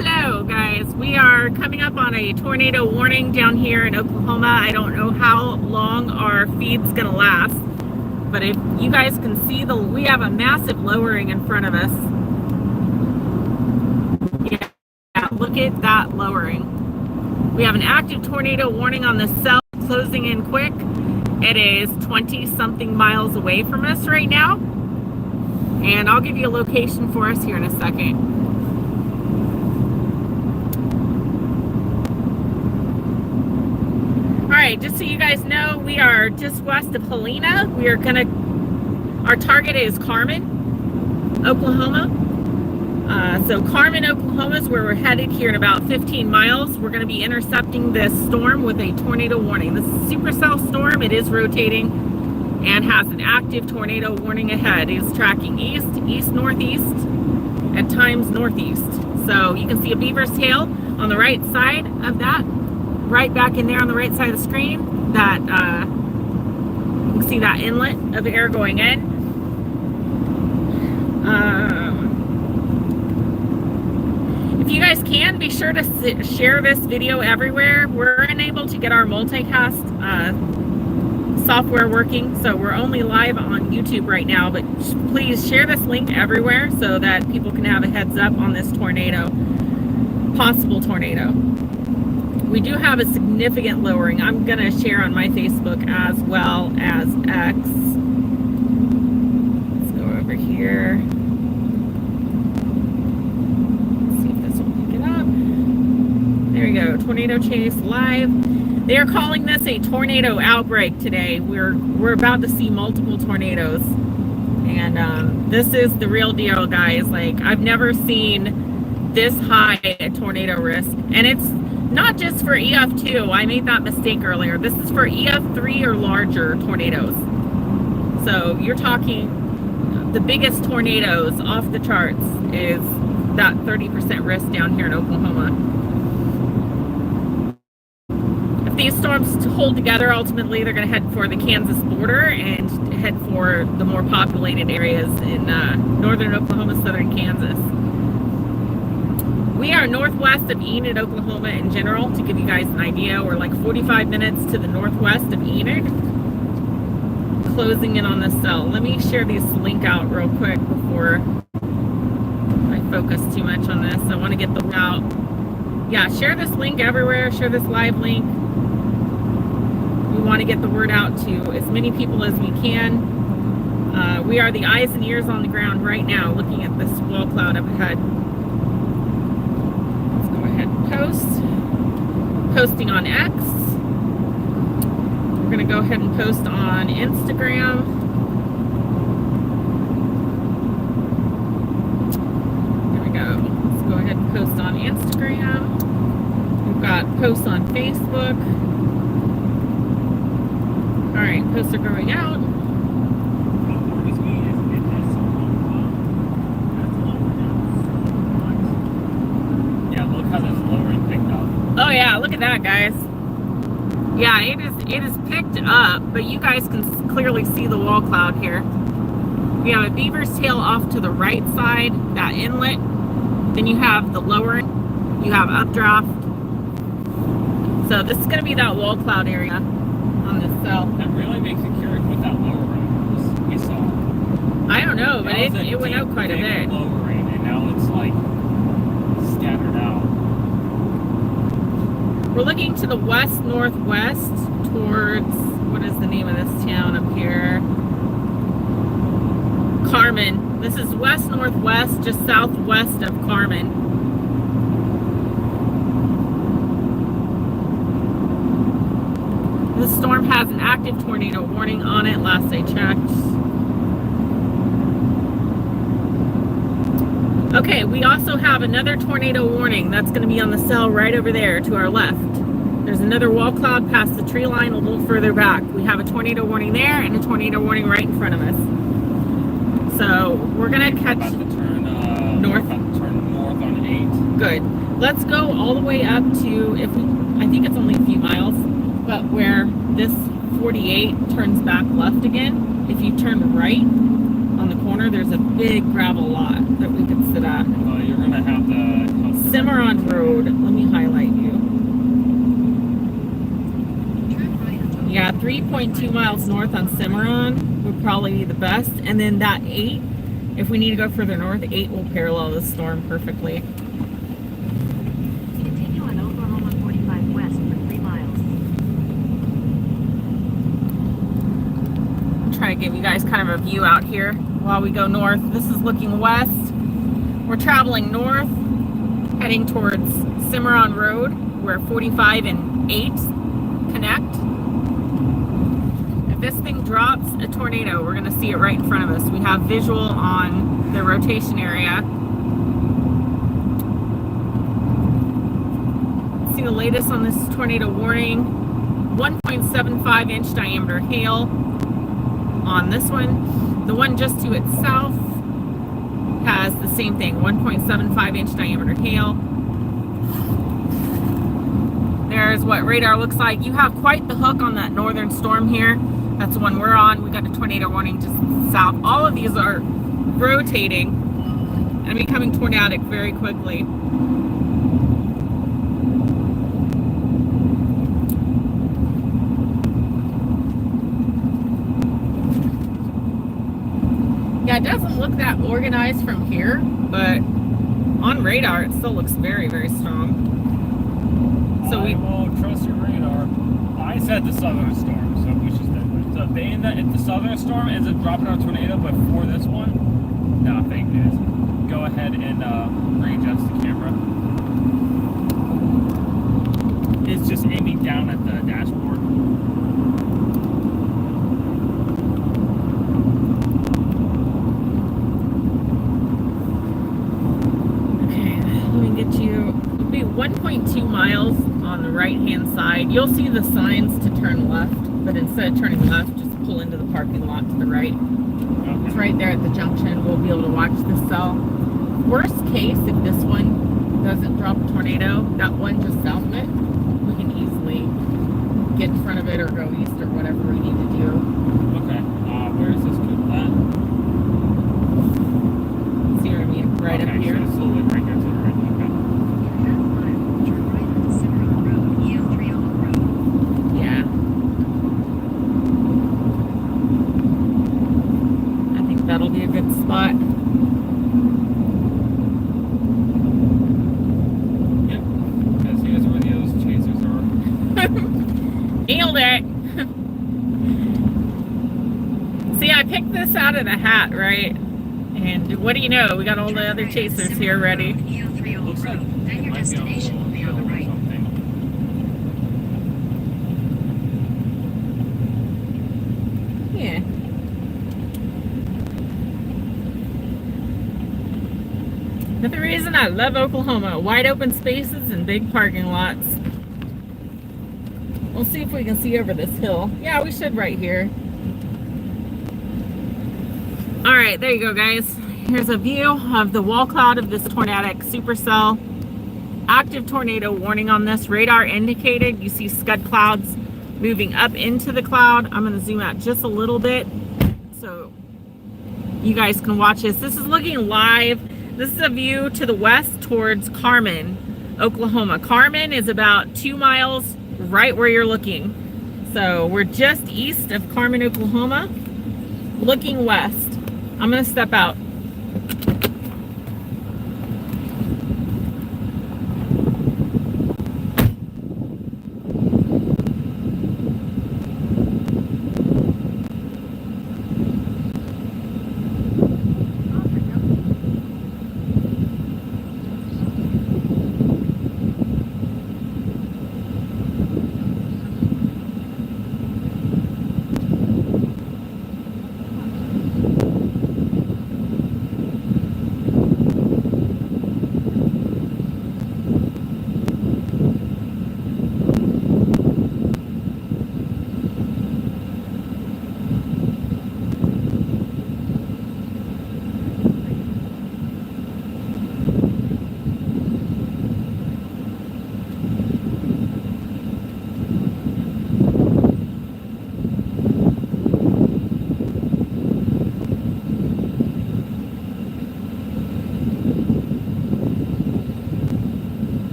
Hello guys, we are coming up on a tornado warning down here in Oklahoma. I don't know how long our feed's gonna last, but if you guys can see, we have a massive lowering in front of us. Yeah, look at that lowering. We have an active tornado warning on the cell, closing in quick. It is 20 something miles away from us right now, and I'll give you a location for us here in a second. Alright, just so you guys know, we are just west of Helena. Our target is Carmen, Oklahoma. So Carmen, Oklahoma is where we're headed here in about 15 miles. We're going to be intercepting this storm with a tornado warning. This is a supercell storm. It is rotating and has an active tornado warning ahead. It is tracking east, east-northeast, at times northeast. So you can see a beaver's tail on the right side of that. Right back in there on the right side of the screen, that you can see that inlet of air going in. If you guys can, be sure to share this video everywhere. We're unable to get our multicast software working, so we're only live on YouTube right now, but please share this link everywhere so that people can have a heads up on this tornado, possible tornado. We do have a significant lowering. I'm going to share on my Facebook as well as X. Let's go over here. Let's see if this will pick it up. There we go. Tornado Chase live. They are calling this a tornado outbreak today. We're about to see multiple tornadoes. And this is the real deal, guys. Like, I've never seen this high a tornado risk. And it's not just for EF2, I made that mistake earlier. This is for EF3 or larger tornadoes. So you're talking the biggest tornadoes off the charts is that 30% risk down here in Oklahoma. If these storms hold together, ultimately they're going to head for the Kansas border and head for the more populated areas in northern Oklahoma, southern Kansas. We are northwest of Enid, Oklahoma in general. To give you guys an idea, we're like 45 minutes to the northwest of Enid, closing in on the cell. Let me share this link out real quick before I focus too much on this. I want to get the route. Yeah, share this link everywhere. Share this live link. We want to get the word out to as many people as we can. We are the eyes and ears on the ground right now, looking at this wall cloud up ahead. Posting on X. We're going to go ahead and post on Instagram. There we go. Let's go ahead and post on Instagram. We've got posts on Facebook. All right, posts are going out. Oh yeah, look at that, guys. Yeah, it is picked up, but you guys can clearly see the wall cloud here. We have a beaver's tail off to the right side, that inlet. Then you have the lowering, you have updraft. So this is going to be that wall cloud area on this cell. That really makes it curious what that lowering we saw. I don't know, but it went out quite a bit. Lowering, and now it's like scattered out. We're looking to the west-northwest towards, what is the name of this town up here? Carmen. This is west-northwest, just southwest of Carmen. This storm has an active tornado warning on it, last I checked. Okay, we also have another tornado warning that's going to be on the cell right over there to our left. There's another wall cloud past the tree line a little further back. We have a tornado warning there and a tornado warning right in front of us. So we're going to catch north. Turn north on 8. Good. Let's go all the way up to, I think it's only a few miles, but where this 48 turns back left again. If you turn right on the corner, there's a big gravel lot that we could sit at. You're going to have to Cimarron Road. Let me highlight you. Yeah, 3.2 miles north on Cimarron would probably be the best. And then that 8, if we need to go further north, 8 will parallel the storm perfectly. Continue on Oklahoma 45 west for 3 miles. I'll try to give you guys kind of a view out here while we go north. This is looking west. We're traveling north, heading towards Cimarron Road, where 45 and 8 connect. If this thing drops a tornado, we're going to see it right in front of us. We have visual on the rotation area. See the latest on this tornado warning. 1.75 inch diameter hail on this one. The one just to its south has the same thing, 1.75 inch diameter hail. There's what radar looks like. You have quite the hook on that northern storm here. That's the one we're on. We got a tornado warning just south. All of these are rotating and becoming tornadic very quickly. Yeah, it doesn't look that organized from here, but on radar it still looks very, very strong. So we will trust your radar. I said the southern storm, so we should stay. So being that if the southern storm ends up dropping our tornado before this one, no, fake news. Go ahead and readjust the camera. It's just aiming down at the dashboard. Get you, it'll be 1.2 miles on the right hand side. You'll see the signs to turn left, but instead of turning left, just pull into the parking lot to the right. Okay. It's right there at the junction. We'll be able to watch the cell. Worst case, if this one doesn't drop a tornado, that one just south of it, we can easily get in front of it or go east or whatever we need to do. Okay. Where is this good at? See what I mean? Right up here. So it's a little bit right there to the right. That'll be a good spot. Yep. Because here's where those chasers are. Nailed it. See, I picked this out of the hat, right? And what do you know? We got all the other chasers here ready. Looks like it might be on the hill or something. Yeah. Another reason I love Oklahoma, wide open spaces and big parking lots. We'll see if we can see over this hill. Yeah, we should right here. All right, there you go, guys. Here's a view of the wall cloud of this tornadic supercell. Active tornado warning on this. Radar indicated. You see scud clouds moving up into the cloud. I'm going to zoom out just a little bit so you guys can watch this. This is looking live. This is a view to the west towards Carmen, Oklahoma. Carmen is about 2 miles right where you're looking. So we're just east of Carmen, Oklahoma, looking west. I'm going to step out.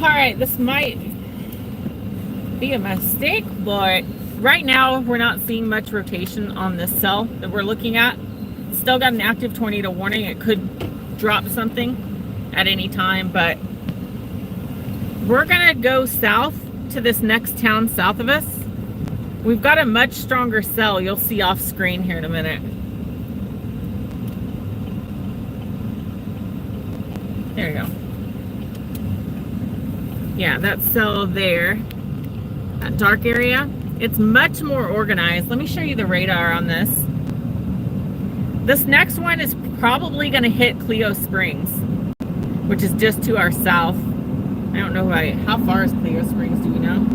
right, this might be a mistake, but right now we're not seeing much rotation on this cell that we're looking at. Still got an active tornado warning. It could drop something at any time, but we're gonna go south to this next town south of us. We've got a much stronger cell. You'll see off screen here in a minute. There you go. Yeah, that cell there, that dark area, it's much more organized. Let me show you the radar on this. This next one is probably going to hit Clio Springs, which is just to our south. I don't know how far is Clio Springs, do you know?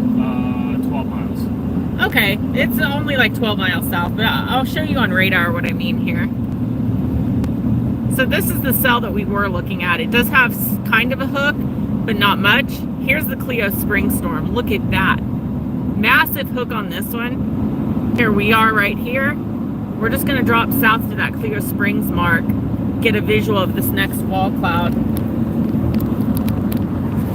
12 miles. Okay, it's only like 12 miles south, but I'll show you on radar what I mean here. So this is the cell that we were looking at. It does have kind of a hook, but not much. Here's the Clio Spring storm. Look at that. Massive hook on this one. Here we are right here. We're just gonna drop south to that Clio Springs mark, get a visual of this next wall cloud.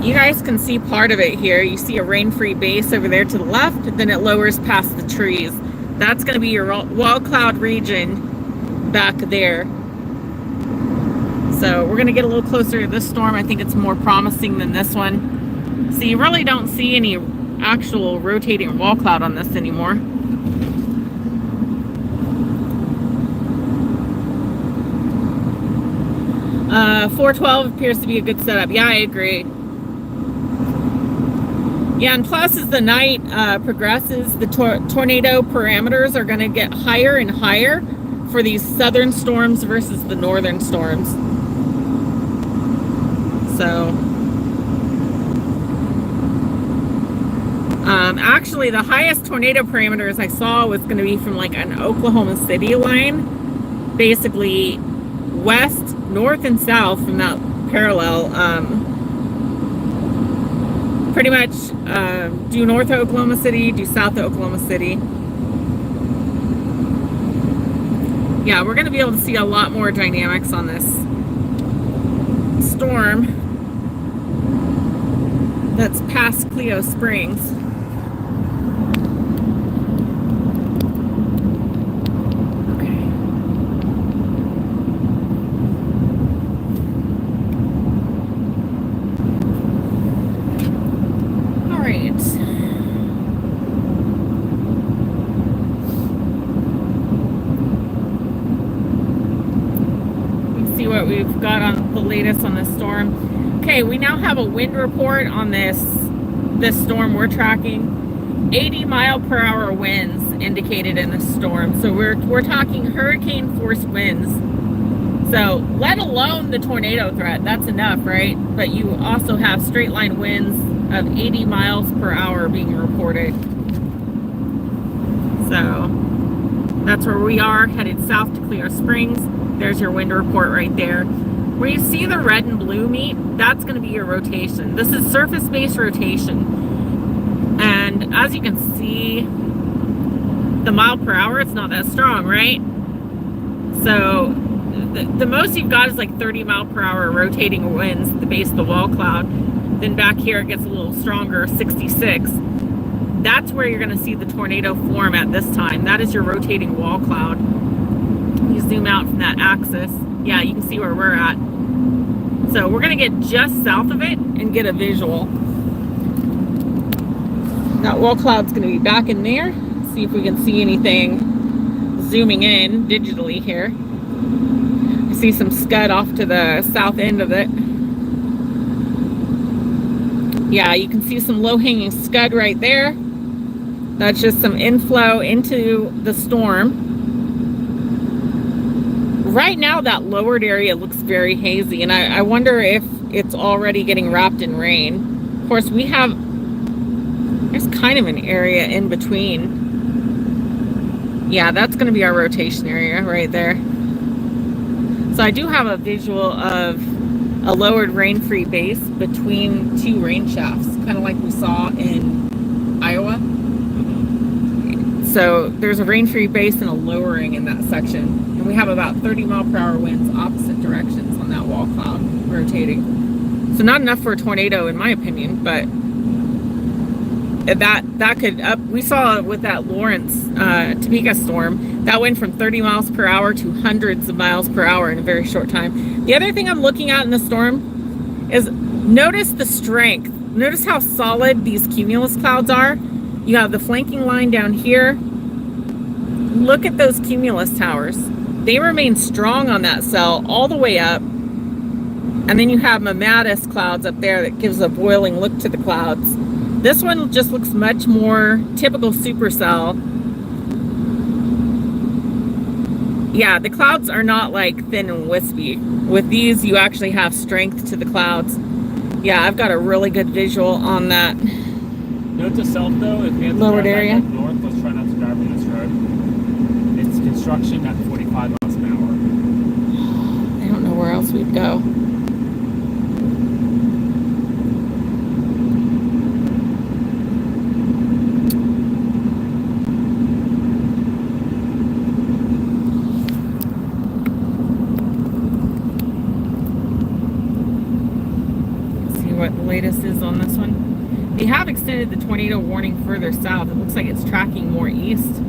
You guys can see part of it here. You see a rain-free base over there to the left, then it lowers past the trees. That's gonna be your wall cloud region back there. So we're gonna get a little closer to this storm. I think it's more promising than this one. So you really don't see any actual rotating wall cloud on this anymore. Uh, 412 appears to be a good setup. Yeah, I agree. Yeah, and plus as the night progresses, the tornado parameters are gonna get higher and higher for these southern storms versus the northern storms. So actually the highest tornado parameters I saw was going to be from like an Oklahoma City line, basically west, north, and south from that parallel. Pretty much due north of Oklahoma City, due south of Oklahoma City. Yeah, we're going to be able to see a lot more dynamics on this storm that's past Clio Springs. Okay. All right. Let's see what we've got on the latest on this storm. Okay, we now have a wind report on this storm we're tracking. 80-mile-per-hour winds indicated in the storm. So we're talking hurricane force winds. So let alone the tornado threat, that's enough, right? But you also have straight line winds of 80 miles per hour being reported. So that's where we are, headed south to Clio Springs. There's your wind report right there. Where you see the red and blue meet, that's going to be your rotation. This is surface-based rotation. And as you can see, the mile per hour, it's not that strong, right? So the most you've got is like 30 mile per hour rotating winds at the base of the wall cloud. Then back here it gets a little stronger, 66. That's where you're going to see the tornado form at this time. That is your rotating wall cloud. You zoom out from that axis. Yeah, you can see where we're at. So we're gonna get just south of it and get a visual. That wall cloud's gonna be back in there. See if we can see anything zooming in digitally here. I see some scud off to the south end of it. Yeah, you can see some low-hanging scud right there. That's just some inflow into the storm. Right now, that lowered area looks very hazy, and I wonder if it's already getting wrapped in rain. Of course, there's kind of an area in between. Yeah, that's going to be our rotation area right there. So I do have a visual of a lowered rain-free base between two rain shafts, kind of like we saw in Iowa. So there's a rain-free base and a lowering in that section. And we have about 30 mile per hour winds opposite directions on that wall cloud rotating. So not enough for a tornado in my opinion, but that could up. We saw it with that Lawrence Topeka storm that went from 30 miles per hour to hundreds of miles per hour in a very short time. The other thing I'm looking at in the storm is notice the strength. Notice how solid these cumulus clouds are. You have the flanking line down here. Look at those cumulus towers. They remain strong on that cell all the way up. And then you have mammatus clouds up there that gives a boiling look to the clouds. This one just looks much more typical supercell. Yeah, the clouds are not like thin and wispy. With these, you actually have strength to the clouds. Yeah, I've got a really good visual on that. Note to self though, if we have to Lowered drive area. back up north, let's try not to drive on this road. It's construction at 45 miles an hour. I don't know where else we'd go. What the latest is on this one. They have extended the tornado warning further south. It looks like it's tracking more east.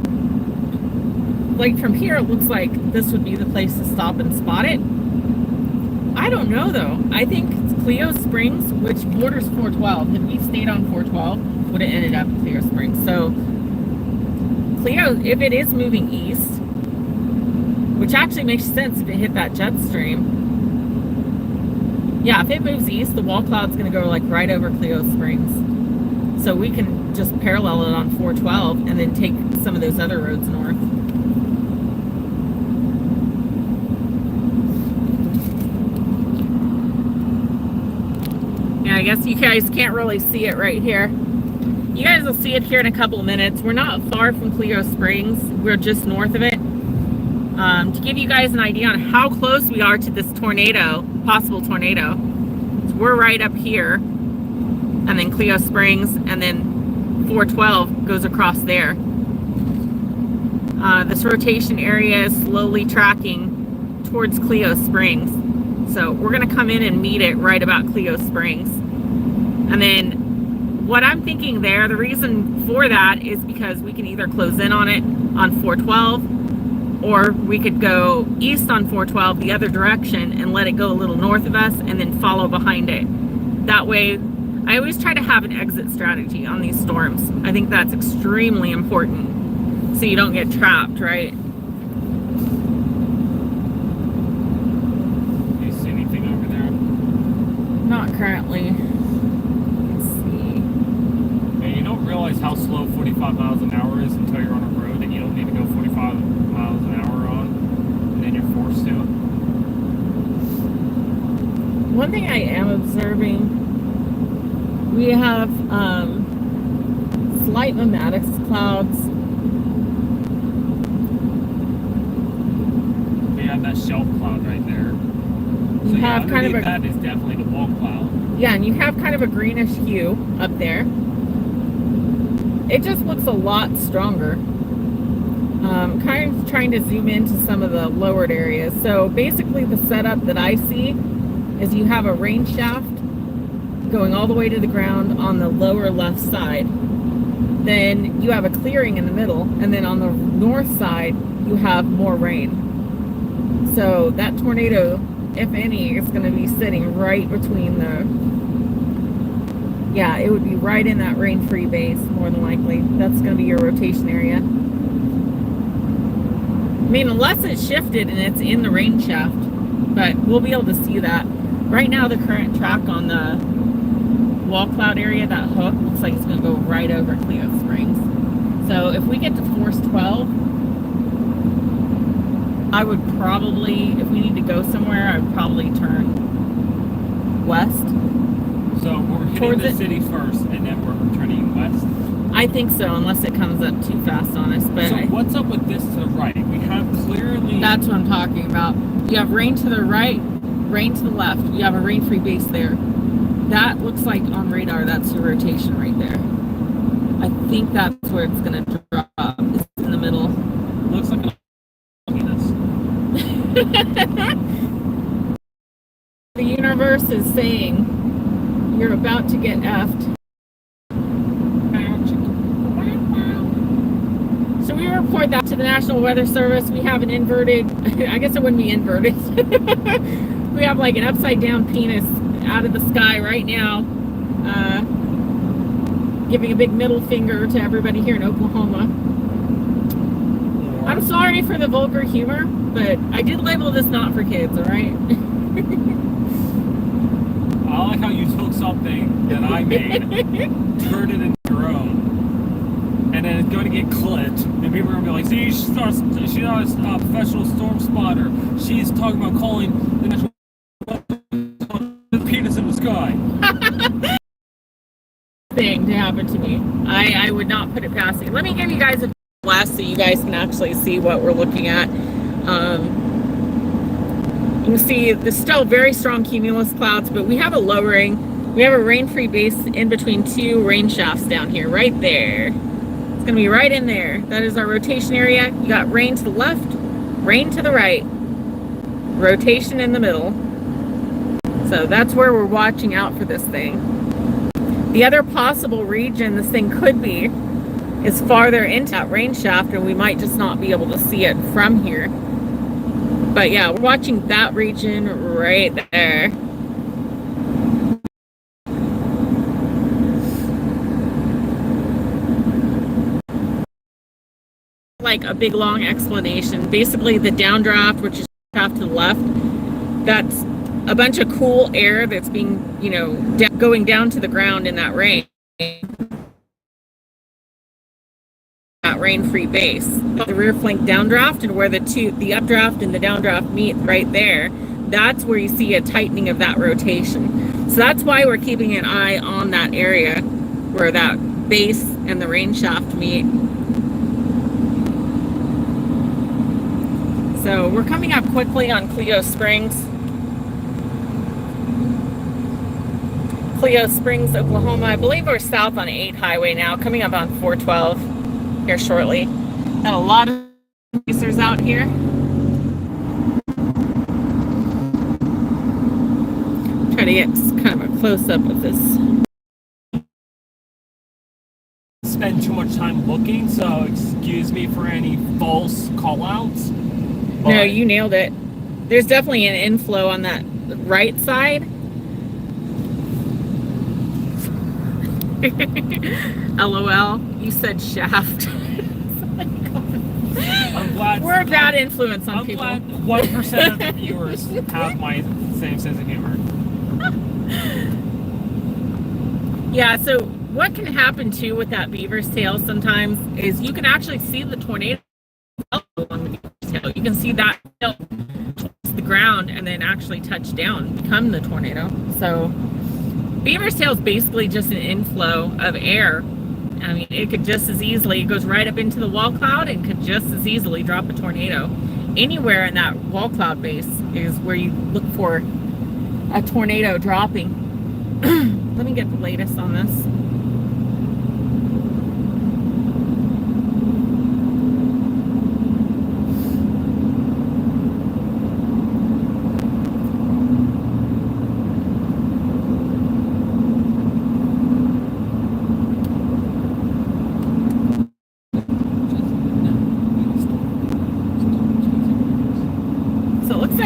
Like from here, it looks like this would be the place to stop and spot it. I don't know though. I think Cleo Springs, which borders 412, if we stayed on 412, would have ended up in Cleo Springs. So Cleo, if it is moving east, which actually makes sense if it hit that jet stream. Yeah, if it moves east, the wall cloud's going to go like right over Cleo Springs. So we can just parallel it on 412 and then take some of those other roads north. Yeah, I guess you guys can't really see it right here. You guys will see it here in a couple of minutes. We're not far from Cleo Springs. We're just north of it. To give you guys an idea on how close we are to this tornado, possible tornado. So we're right up here, and then Cleo Springs, and then 412 goes across there. This rotation area is slowly tracking towards Cleo Springs. So we're gonna come in and meet it right about Cleo Springs. And then what I'm thinking there, the reason for that is because we can either close in on it on 412, or we could go east on 412 the other direction and let it go a little north of us and then follow behind it. That way, I always try to have an exit strategy on these storms. I think that's extremely important so you don't get trapped, right? Do you see anything over there? Not currently. Let's see. And you don't realize how slow 45 miles an hour is until you're on a road that you don't need to go 45 miles an hour on, and then you're forced to. One thing I am observing, we have slight mammatus clouds. We have that shelf cloud right there. You have kind of a, that is definitely the wall cloud. yeah, and you have kind of a greenish hue up there. It just looks a lot stronger. Kind of trying to zoom into some of the lowered areas. So basically the setup that I see is you have a rain shaft going all the way to the ground on the lower left side. Then you have a clearing in the middle, and then on the north side you have more rain. So that tornado, if any, is going to be sitting right between the, yeah, it would be right in that rain-free base, more than likely. That's going to be your rotation area. I mean, unless it's shifted and it's in the rain shaft, but we'll be able to see that. Right now, the current track on the wall cloud area, that hook, looks like it's going to go right over Cleo Springs. So if we get to force 12, I would probably, if we need to go somewhere, I would probably turn west. So we're hitting the city first, and then we're turning west. I think so, unless it comes up too fast on us. But so what's up with this to the right? We have clearly... That's what I'm talking about. You have rain to the right, rain to the left. You have a rain-free base there. That looks like on radar, that's your rotation right there. I think that's where it's going to drop. It's in the middle. Looks like a penis. The universe is saying You're about to get effed. So we report that to the National Weather Service. We have an inverted, I guess it wouldn't be inverted. We have like an upside down penis out of the sky right now, giving a big middle finger to everybody here in Oklahoma. I'm sorry for the vulgar humor, but I did label this not for kids, all right? I like how you took something that I made, turned it into your own, and then it's going to get clipped, and people are going to be like, see, she's not a professional storm spotter. She's talking about calling the national penis in the sky. Thing to happen to me. I would not put it past me. Let me give you guys a blast so you guys can actually see what we're looking at. You can see there's still very strong cumulus clouds, but we have a lowering. We have a rain-free base in between two rain shafts down here, right there. It's going to be right in there. That is our rotation area. You got rain to the left, rain to the right, rotation in the middle. So that's where we're watching out for this thing. The other possible region this thing could be is farther into that rain shaft, and we might just not be able to see it from here. But yeah, we're watching that region right there. Like a big long explanation. Basically the downdraft, which is off to the left, that's a bunch of cool air that's being, you know, going down to the ground in that rain. That rain-free base. The rear flank downdraft, and where the updraft and the downdraft meet right there, that's where you see a tightening of that rotation. So that's why we're keeping an eye on that area where that base and the rain shaft meet. So we're coming up quickly on Clio Springs. Clio Springs, Oklahoma. I believe we're south on 8 highway now, coming up on 412 here shortly. Got a lot of racers out here. Try to get kind of a close-up of this. Spend too much time looking, so excuse me for any false call-outs. No, you nailed it. There's definitely an inflow on that right side. LOL, you said shaft. I'm glad we're a bad influence on people. I'm glad 1% of the viewers have my same sense of humor. Yeah, so what can happen too with that beaver's tail sometimes is you can actually see the tornado along the beaver's tail. You can see that tail towards the ground and then actually touch down, become the tornado. So beaver's tail is basically just an inflow of air. I mean, it could just as easily, it goes right up into the wall cloud and could just as easily drop a tornado. Anywhere in that wall cloud base is where you look for a tornado dropping. Let me get the latest on this.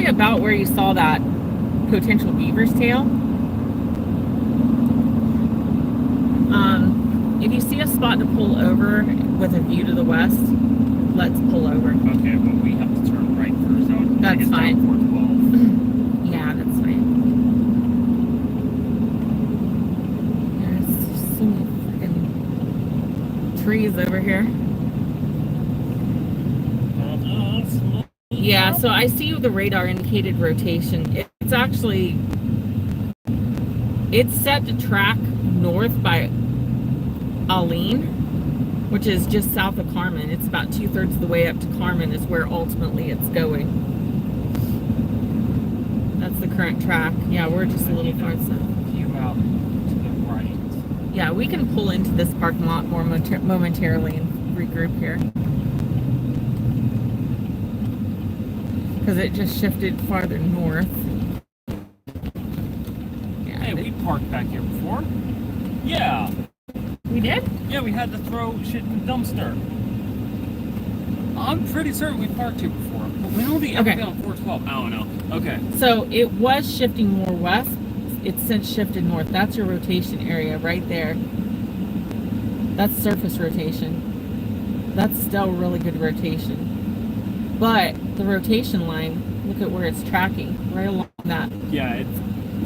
About where you saw that potential beaver's tail. If you see a spot to pull over with a view to the west, let's pull over. Okay, but we have to turn right first. That's fine. 412. Yeah, that's fine. There's some freaking trees over here. Yeah, so I see the radar indicated rotation. It's actually, it's set to track north by Aleen, which is just south of Carmen. It's about 2/3 of the way up to Carmen is where ultimately it's going. That's the current track. Yeah, we're just a little far south. You out to the right. Yeah, we can pull into this parking lot more momentarily and regroup here. Because it just shifted farther north. Yeah, Hey, we parked back here before. Yeah. We did? Yeah, we had to throw shit in the dumpster. I'm pretty certain we parked here before. But when will we ever be on 412? I don't know. Okay. So it was shifting more west. It's since shifted north. That's your rotation area right there. That's surface rotation. That's still really good rotation. But the rotation line, look at where it's tracking, right along that. Yeah, it's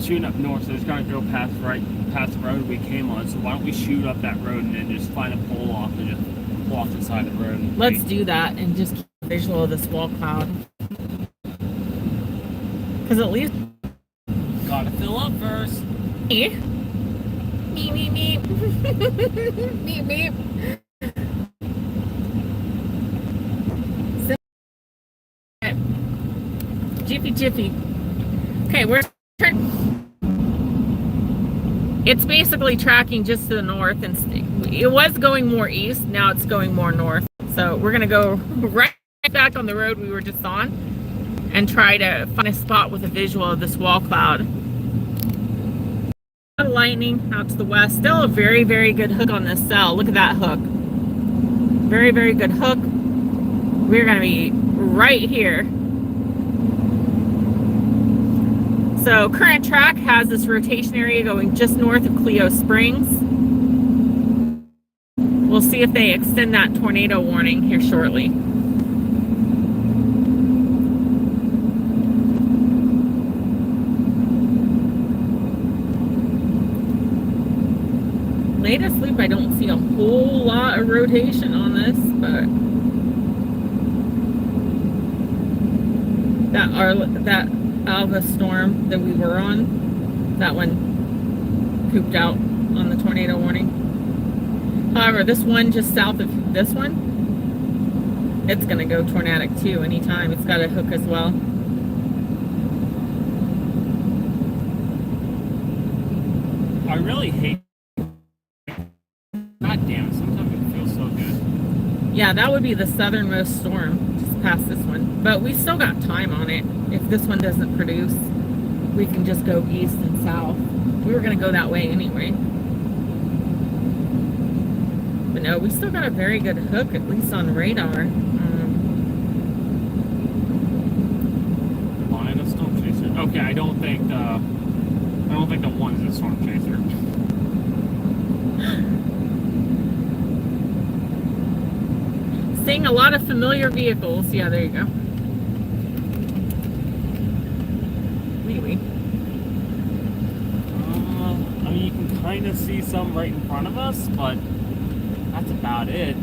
shooting up north, so it's gonna go past the road we came on. So why don't we shoot up that road and then just find a pole off and just walk the side of the road? And Let's do that and just keep a visual of this wall cloud. Because at least gotta fill up first. Meep, meep, meep. Meep, meep. Jiffy. Okay, it's basically tracking just to the north, and it was going more east. Now it's going more north. So we're gonna go right back on the road we were just on and try to find a spot with a visual of this wall cloud. Lightning out to the west. Still a very, very good hook on this cell. Look at that hook. Very, very good hook. We're gonna be right here. So current track has this rotation area going just north of Clio Springs. We'll see if they extend that tornado warning here shortly. Latest loop, I don't see a whole lot of rotation on this, but that Alva storm that we were on, that one pooped out on the tornado warning. However, this one just south of this one, it's gonna go tornadic too anytime. It's got a hook as well. I really hate. God damn it! Sometimes it feels so good. Yeah, that would be the southernmost storm, just past this one. But we still got time on it. If this one doesn't produce, we can just go east and south. We were going to go that way anyway. But no, we still got a very good hook, at least on radar. Line of storm chaser. Okay, I don't think the one's a storm chaser. Seeing a lot of familiar vehicles. Yeah, there you go. I mean, you can kind of see some right in front of us, but that's about it.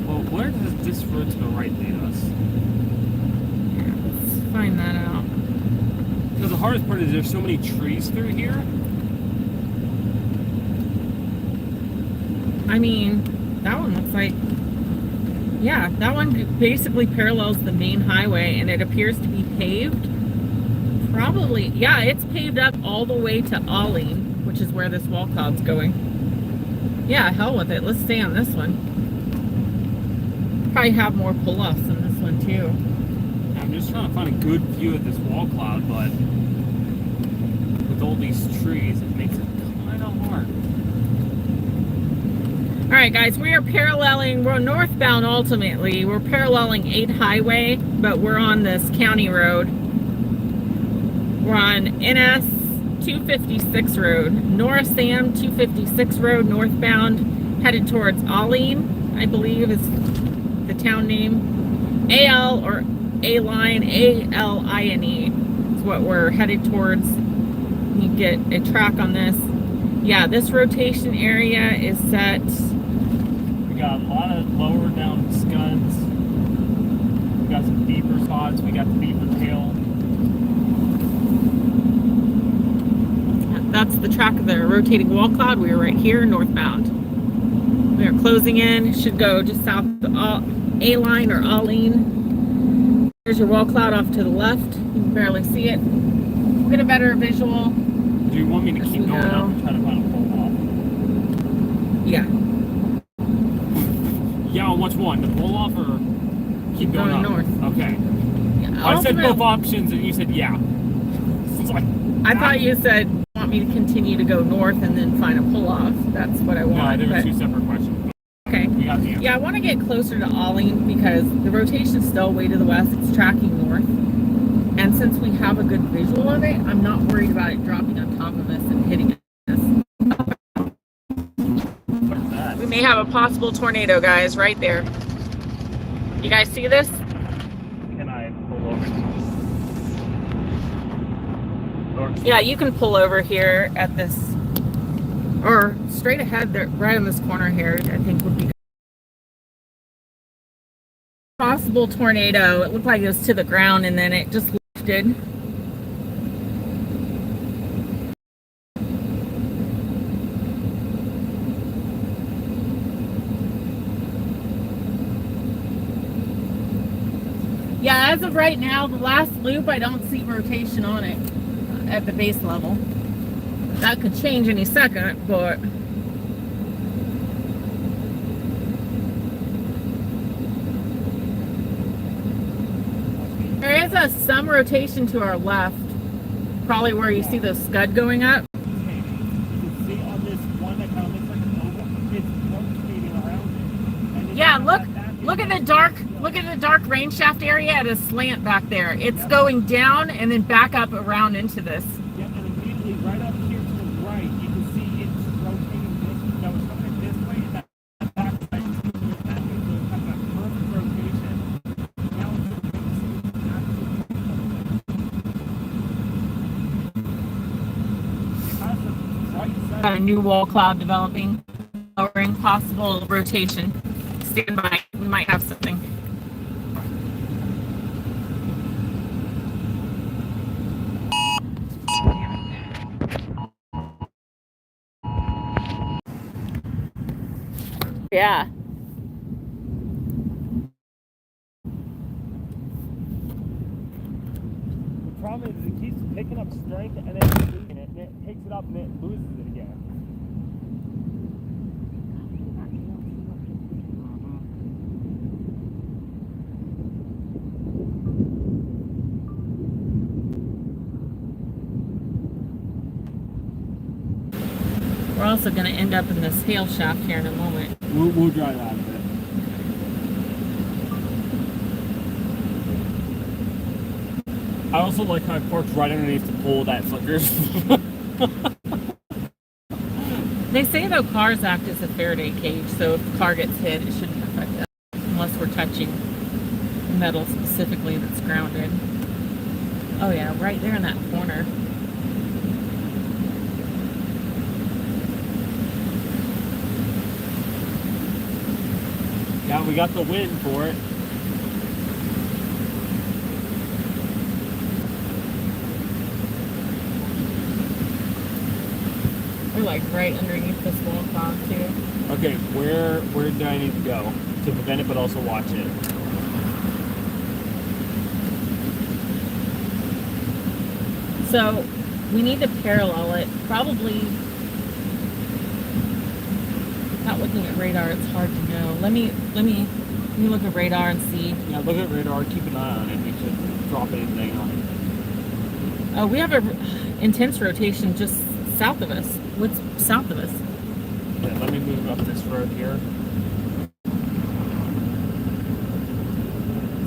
Well, where does this road to the right lead us? Yeah, let's find that out. Because the hardest part is there's so many trees through here. I mean, that one looks like... Yeah, that one basically parallels the main highway, and it appears to be paved. Probably, yeah, it's paved up all the way to Alling, which is where this wall cloud's going. Yeah, hell with it. Let's stay on this one. Probably have more pull-offs on this one too. I'm just trying to find a good view of this wall cloud, but with all these trees, it makes it kind of hard. All right, guys, we are paralleling, we're northbound ultimately. We're paralleling 8 Highway, but we're on this county road. We're on NS 256 road, North Sam 256 road, northbound, headed towards Alling, I believe is the town name. AL or A-line, A-L-I-N-E is what we're headed towards. You get a track on this. Yeah, this rotation area is set. We got a lot of lower down scuds. We got some beeper spots. We got the beeper tail. That's the track of the rotating wall cloud. We are right here, northbound. We are closing in. Should go just south of A-line or Alling. There's your wall cloud off to the left. You can barely see it. We'll get a better visual. Do you want me to keep going up and try to find a pull off? Yeah. Yeah, on which one? The pull off or keep going up? North. Okay. Yeah, I said both options and you said yeah. So it's like, I thought you said want want me to continue to go north and then find a pull off? That's what I No, want. there were but- two separate questions. Okay. We got the answer. Yeah, I want to get closer to Olling because the rotation's still way to the west. It's tracking north. And since we have a good visual of it, I'm not worried about it dropping on top of us and hitting us. What is that? We may have a possible tornado, guys, right there. You guys see this? Can I pull over? Or, Yeah, you can pull over here at this, or straight ahead there, right in this corner here, I think would be good. Possible tornado. It looked like it was to the ground and then it just lifted. Yeah, as of right now, the last loop, I don't see rotation on it at the base level. That could change any second, but there is some rotation to our left, probably where you see the scud going up. you can see on this one that kind of looks like an oval, it's rotating around it. And it's Yeah, not look that at the dark rain shaft area at a slant back there. It's going down and then back up around into this. Yeah, and immediately right up here to the right, you can see it's rotating this. No, it's coming this way, and that back side is moving that way, so it's got that perfect rotation. Now it's absolutely Got a new wall cloud developing, lowering possible rotation. Stand by, we might have something. Yeah. The problem is it keeps picking up strength and then losing it, and it picks it up and it loses it again. We're also going to end up in this hail shaft here in a moment. We'll drive out of it. I also like how I parked right underneath the pole that flickers. They say though cars act as a Faraday cage, so if the car gets hit, it shouldn't affect us unless we're touching metal specifically that's grounded. Oh yeah, right there in that corner. Yeah, we got the wind for it. We're like right underneath this wall cloud too. Okay, where do I need to go to prevent it but also watch it? So we need to parallel it. Probably, without looking at radar, it's hard to know. Let me look at radar and see. Yeah, look at radar, keep an eye on it. Make sure to drop anything on it. Oh, we have a intense rotation just south of us. What's south of us? Yeah, let me move up this road here.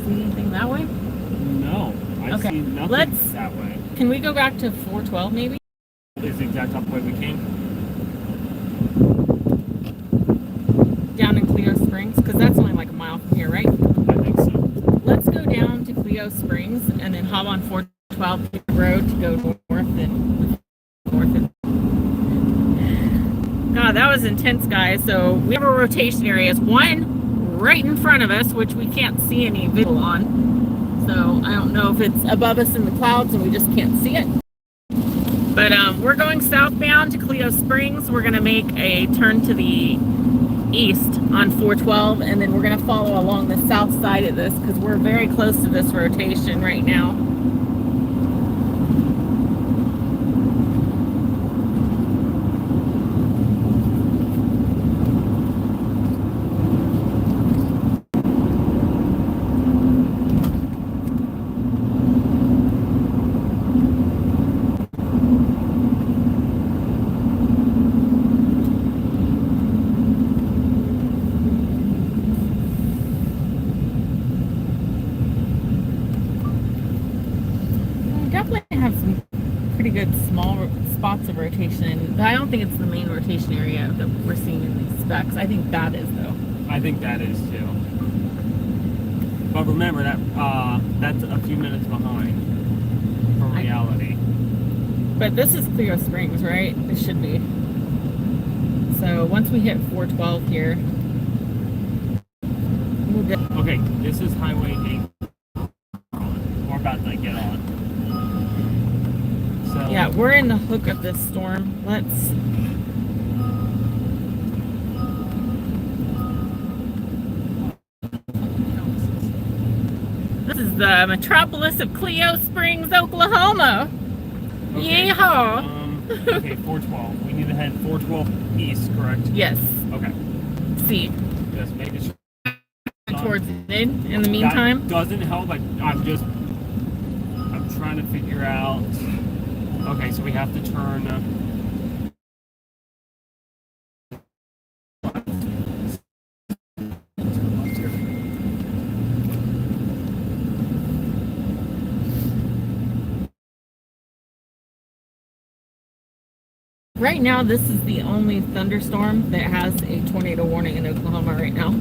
See anything that way? No, I Okay, see nothing let's- that way. Can we go back to 412 maybe? Is the exact top way we came? Down in Cleo Springs? Because that's only like a mile from here, right? I think so. Let's go down to Cleo Springs and then hop on 412 road to go north and north. God, that was intense, guys. So we have a rotation areas. One right in front of us, which we can't see any visual on. So I don't know if it's above us in the clouds and we just can't see it. But we're going southbound to Cleo Springs. We're going to make a turn to the east on 412, and then we're going to follow along the south side of this because we're very close to this rotation right now. definitely have some pretty good small spots of rotation, but I don't think it's the main rotation area that we're seeing in these specs. I think that is, though. I think that is too. But remember that that's a few minutes behind from reality. But this is Clio Springs, right? It should be. So once we hit 412 here, we'll get. Okay, this is Highway 8. We're about to get on. So Yeah, we're in the hook of this storm. Let's. This is the metropolis of Clio Springs, Oklahoma. Okay. Yeehaw! Okay, 412. We need to head 412 east, correct? Yes. Okay. See, Just making sure. towards it. In the meantime, That doesn't help. I'm trying to figure out. Okay, so we have to turn. right now, this is the only thunderstorm that has a tornado warning in Oklahoma right now.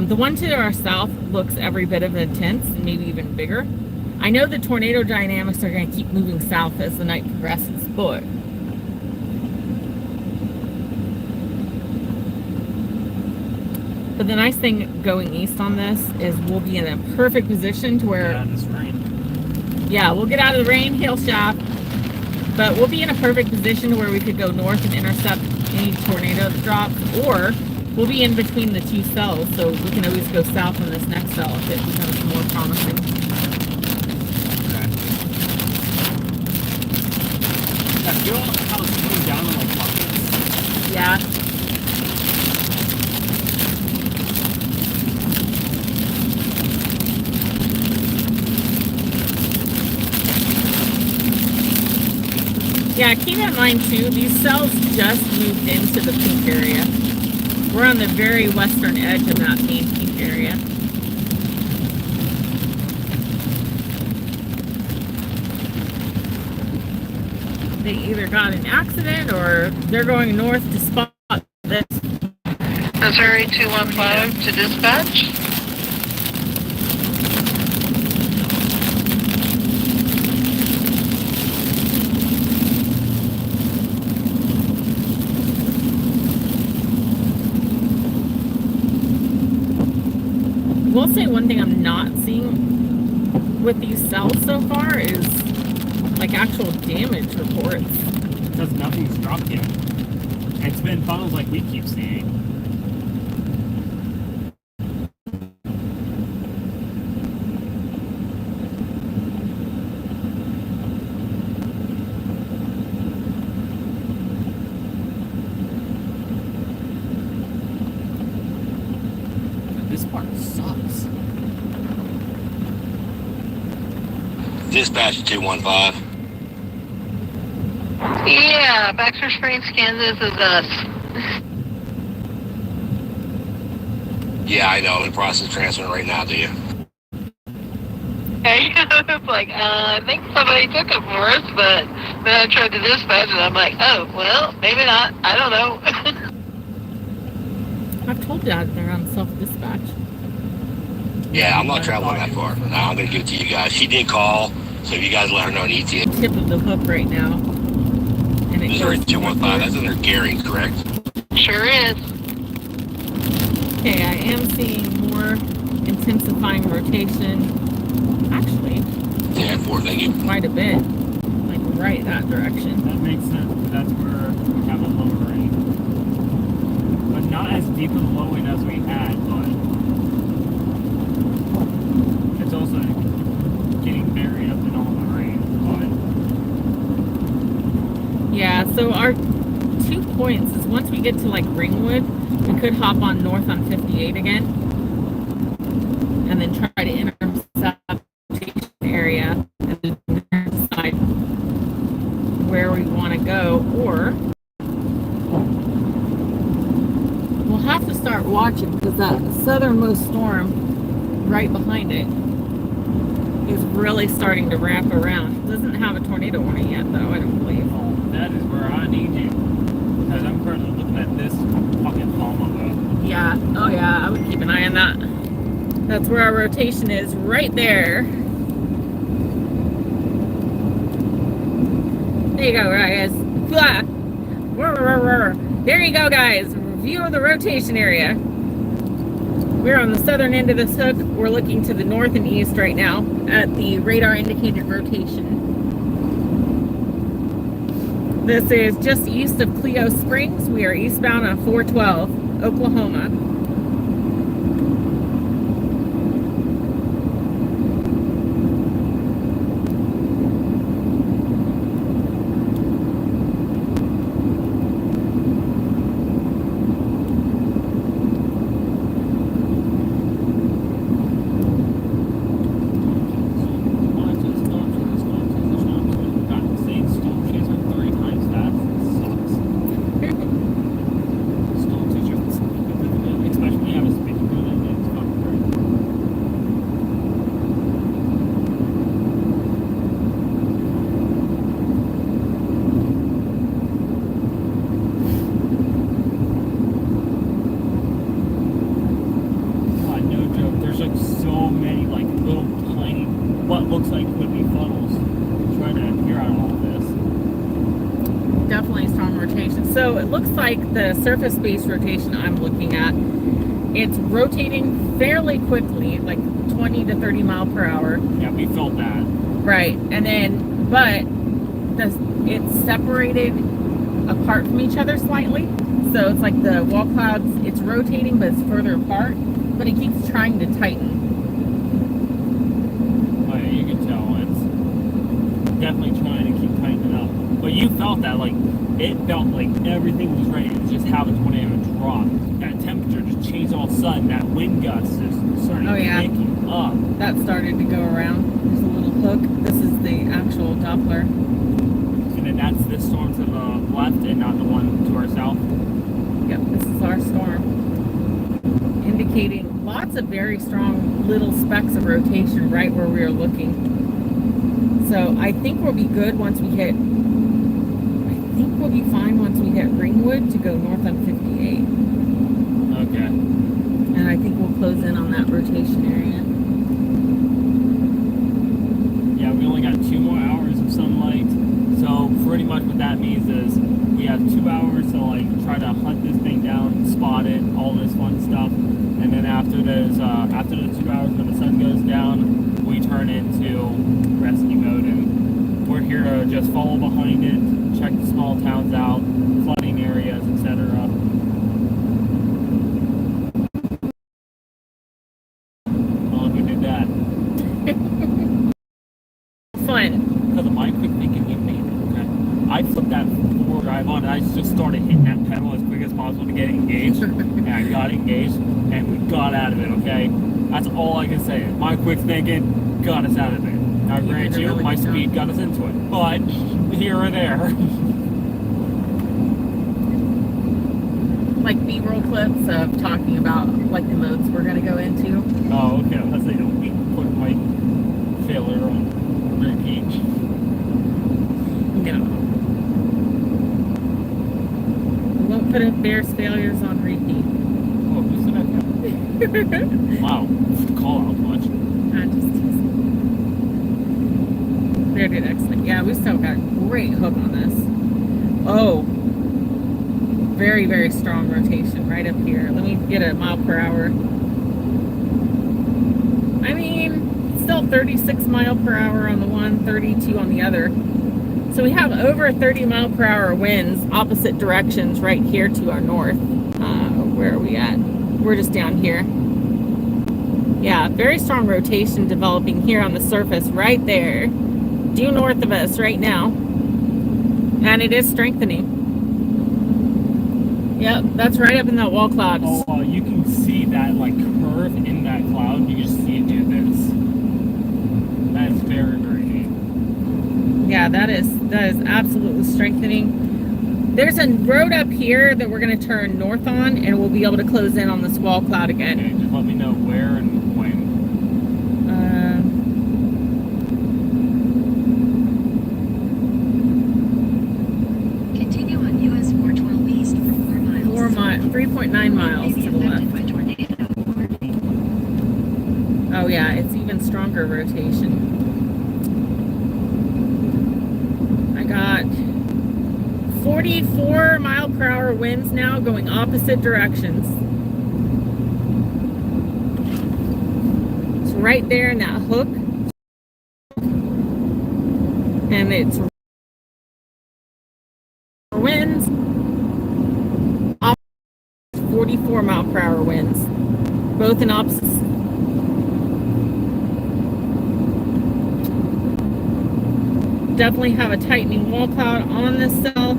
The one to our south looks every bit of intense and maybe even bigger. I know the tornado dynamics are going to keep moving south as the night progresses, but the nice thing going east on this is we'll be in a perfect position to where, Yeah, this rain. yeah, we'll get out of the rain, hail shaft, but we'll be in a perfect position where we could go north and intercept any tornado that drops, or we'll be in between the two cells, so we can always go south on this next cell if it becomes more promising. Okay. I feel how it's coming down in like buckets. Yeah. Yeah, keep in mind too, these cells just moved into the pink area. We're on the very western edge of that main pink area. They either got an accident or they're going north to spot this. Missouri 215 to dispatch. We'll say one thing I'm not seeing with these cells so far is like actual damage reports. Because nothing's dropped yet. It's been funnels like we keep seeing. This part sucks. Dispatch 215. Yeah, Baxter Springs, Kansas is us. Yeah, I know. I'm in the process of transferring right now to you. Hey, it's like, I think somebody took it for us, but then I tried to dispatch and I'm like, oh, well, maybe not. I don't know. I've told Dad they're on self-dispatch. Yeah, I'm not traveling that far. No, I'm going to give it to you guys. She did call, so if you guys let her know an ETA. Tip of the hook right now. And it Missouri goes 215. That's under Gary, correct? Sure is. Okay, I am seeing more intensifying rotation. Actually, Yeah, 4, thank you. quite a bit. Like right that direction. That makes sense. That's where we have a low rain. But not as deep of a low wind as we had, but it's also getting buried up in all the rain. Yeah, so our 2 points is once we get to like Ringwood, we could hop on north on 58 again. And then try to intercept the area and then decide where we want to go, or we'll have to start watching because that southernmost storm right behind it is really starting to wrap around. It doesn't have a tornado warning yet, though, I don't believe. Oh, that is where I need you. Because I'm currently looking at this fucking combo. Yeah. Oh, yeah. I would keep an eye on that. That's where our rotation is, right there. There you go, guys. Blah. There you go, guys. View of the rotation area. We're on the southern end of this hook. We're looking to the north and east right now at the radar indicated rotation. This is just east of Clio Springs. We are eastbound on 412, Oklahoma. So it looks like the surface-based rotation I'm looking at, it's rotating fairly quickly, like 20 to 30 mile per hour. Yeah, we felt that. Right, and then, but it's separated apart from each other slightly. So it's like the wall clouds, it's rotating, but it's further apart, but it keeps trying to tighten. Oh yeah, you can tell it's definitely trying to keep tightening up. But you felt that, like, it felt like everything was ready to just have a tornado drop. That temperature just changed all of a sudden. That wind gust just started picking up. That started to go around. There's a little hook. This is the actual Doppler. And then that's this storm to the left and not the one to our south. Yep, this is our storm. Indicating lots of very strong little specks of rotation right where we are looking. So I think we'll be good once we hit... We'll be fine once we hit Ringwood to go north on 58. Okay. And I think we'll close in on that rotation area. Yeah, we only got 2 more hours of sunlight. So pretty much what that means is we have 2 hours to like try to hunt this thing down, spot it, all this fun stuff. And then after those, after the 2 hours when the sun goes down, we turn into rescue mode, and we're here to just follow behind it. Check the small towns out, flooding areas, etc. Oh, we did that. Fun. Because of my quick thinking, you made it, okay? I flipped that 4 drive on and I just started hitting that pedal as quick as possible to get engaged. And I got engaged and we got out of it, okay? That's all I can say. My quick thinking got us out of it. Now, grant you, my speed got us into it. But here or there. Like B-roll clips of talking about like the modes we're gonna go into. Oh, okay. Let's say we put my failure on repeat. No. We won't put up Bears failures on repeat. Oh, who said that? Wow. Call out much. Not just teasing. Bear did excellent. Yeah, we still got great hook on this. Oh. Very, very strong rotation right up here. Let me get a mile per hour. I mean, still 36 mile per hour on the one, 32 on the other. So we have over 30 mile per hour winds, opposite directions right here to our north. Where are we at? We're just down here. Yeah, very strong rotation developing here on the surface right there. Due north of us right now. And it is strengthening. Yep, that's right up in that wall cloud. Oh, you can see that like curve in that cloud. You just see it do this. That is very, very neat. Yeah, that is absolutely strengthening. There's a road up here that we're going to turn north on, and we'll be able to close in on this wall cloud again. Okay, just let me know where and when. 44 mile per hour winds now going opposite directions. It's right there in that hook. And it's winds, 44 mile per hour winds, both in opposites. Definitely have a tightening wall cloud on this cell.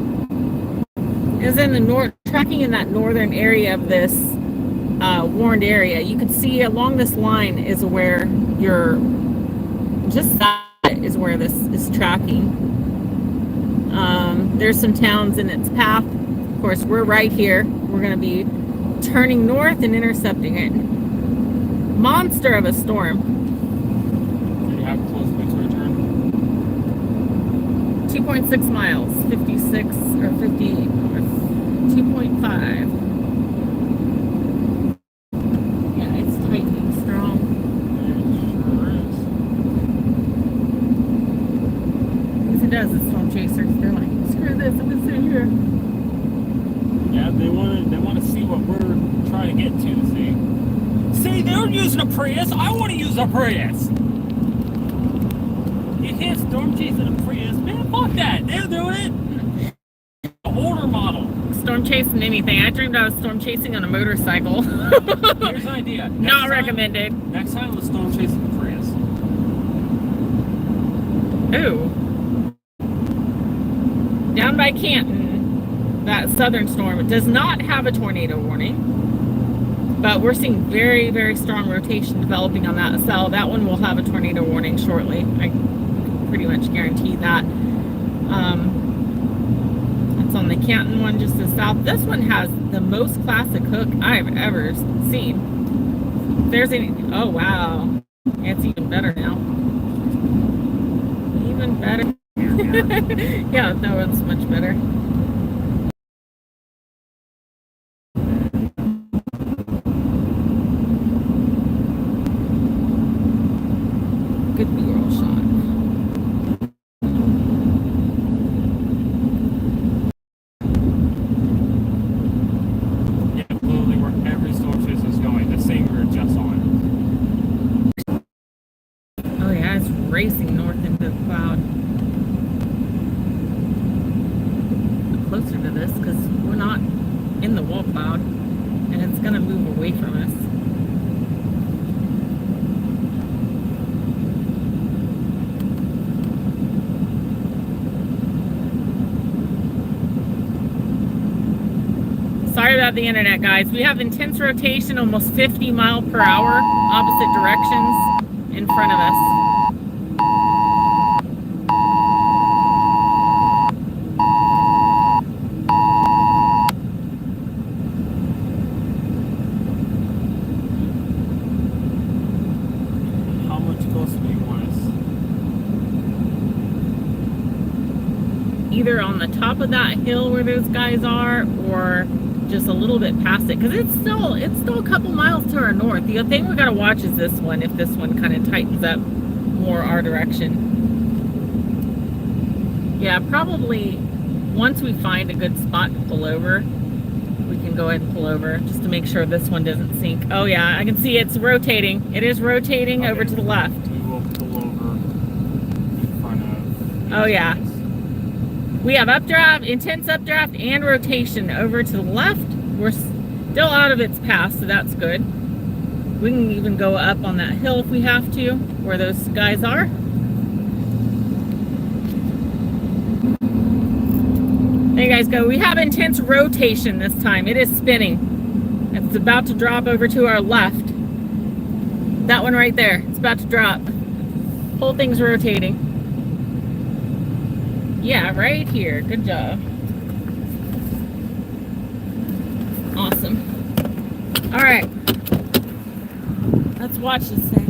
Is in the north, tracking in that northern area of this warned area. You can see along this line is where your just that is where this is tracking. There's some towns in its path. Of course, we're right here. We're going to be turning north and intercepting it. Monster of a storm. Do you have close to return? 2.6 miles, 56 or 50, or 2.5. Yeah, it's tightening strong. Because it does, the storm chasers, they're like, screw this, I'm gonna sit here. Yeah, they want to see what we're trying to get to. See, they're using a Prius. I want to use a Prius. You can't storm chase in a Prius, man. Fuck that. They're doing it. The older model. Storm chasing anything. I dreamed I was storm chasing on a motorcycle. Here's an idea. Not recommended. Next time, let's storm chase in the Prius. Ooh. Down by Canton, that southern storm, it does not have a tornado warning, but we're seeing very, very strong rotation developing on that cell. That one will have a tornado warning shortly. I pretty much guarantee that. That's on the Canton one just to the south. This one has the most classic hook I've ever seen. If there's any, oh wow, it's even better now. Even better. Yeah, no, it's much better. Good B-roll shot. Yeah, literally where every storm chaser is going, the same we were just on. Oh yeah, it's racing north into the cloud. Closer to this because we're not in the wall cloud and it's going to move away from us. Sorry about the internet, guys. We have intense rotation, almost 50 mile per hour, opposite directions in front of us. How much closer do you want us? Either on the top of that hill where those guys are, or just a little bit past it, because it's still a couple miles to our north. The thing we got to watch is this one, if this one kind of tightens up more our direction. Yeah, probably once we find a good spot to pull over, we can go ahead and pull over just to make sure this one doesn't sink. Oh yeah, I can see it's rotating. It is rotating over to the left. We will pull over in front of... Oh yeah. We have updraft, intense updraft, and rotation over to the left. We're still out of its path, so that's good. We can even go up on that hill if we have to, where those guys are. There you guys go. We have intense rotation this time. It is spinning. It's about to drop over to our left. That one right there. It's about to drop. Whole thing's rotating. Yeah, right here. Good job. Awesome. All right. Let's watch this thing.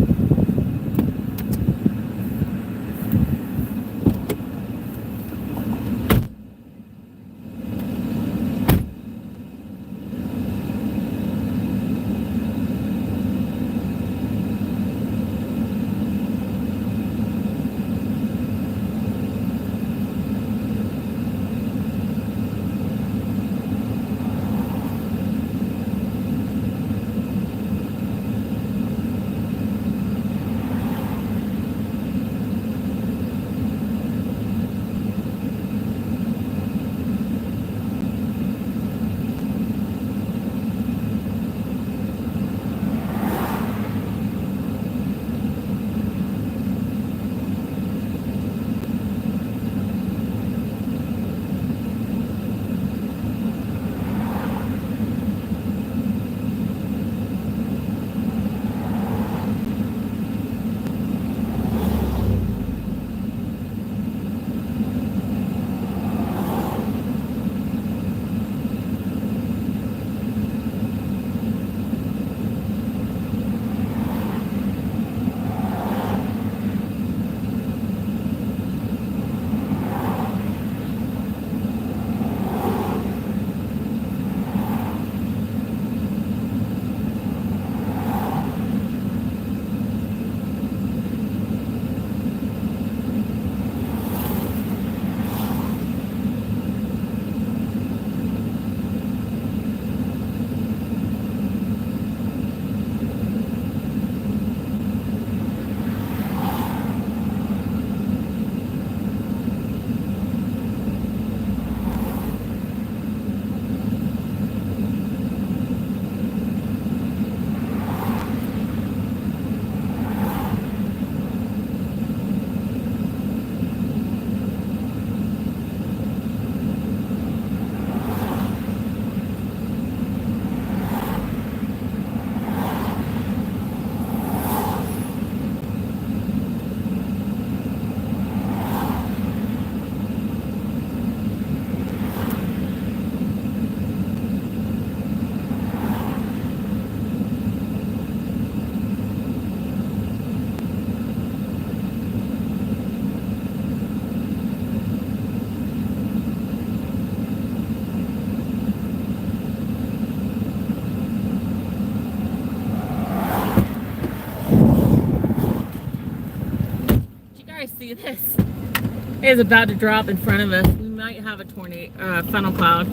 is about to drop in front of us. We might have a tornado, funnel cloud.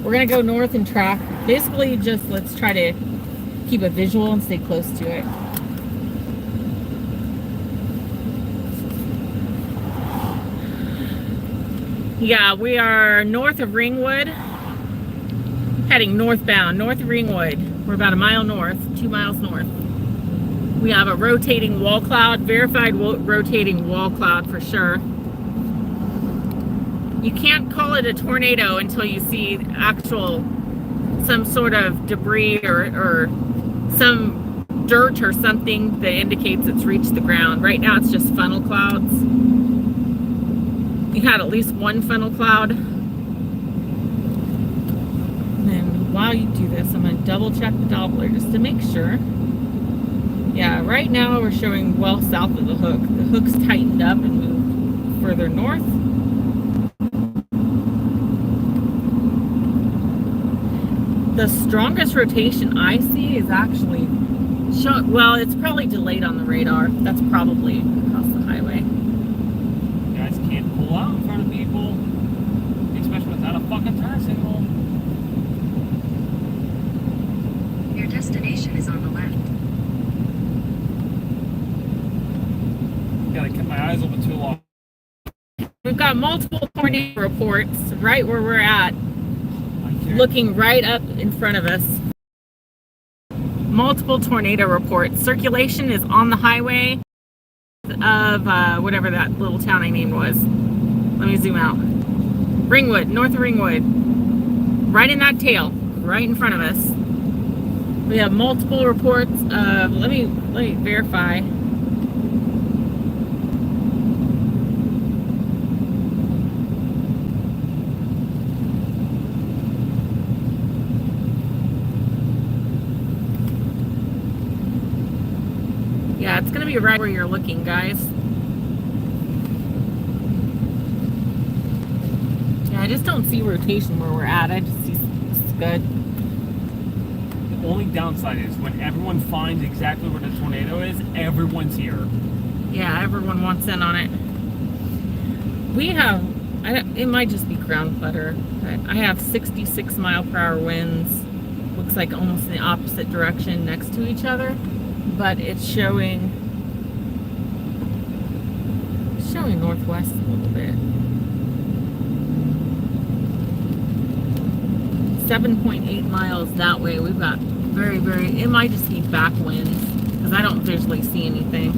We're gonna go north and track. Basically, just let's try to keep a visual and stay close to it. Yeah, we are north of Ringwood, heading northbound, north of Ringwood. We're about a mile north, 2 miles north. We have a rotating wall cloud, verified rotating wall cloud for sure. You can't call it a tornado until you see actual, some sort of debris or some dirt or something that indicates it's reached the ground. Right now it's just funnel clouds. We had at least one funnel cloud. And then while you do this, I'm going to double check the Doppler just to make sure. Yeah, right now we're showing well south of the hook. The hook's tightened up and moved further north. The strongest rotation I see is actually well, it's probably delayed on the radar. That's probably across the highway. You guys can't pull out in front of people, especially without a fucking turn signal. Your destination is on the left. Gotta keep my eyes open too long. We've got multiple tornado reports right where we're at, looking right up in front of us. Multiple tornado reports. Circulation is on the highway of whatever that little town I named was. Let me zoom out. Ringwood, north of Ringwood. Right in that tail, right in front of us. We have multiple reports of, let me verify. Yeah, it's gonna be right where you're looking, guys. Yeah, I just don't see rotation where we're at. I just see it's good. The only downside is when everyone finds exactly where the tornado is, everyone's here. Yeah, everyone wants in on it. We have, it might just be ground clutter. I have 66 mile per hour winds. Looks like almost in the opposite direction next to each other. But it's showing northwest a little bit. 7.8 miles that way. We've got very, it might just be back winds because I don't visually see anything.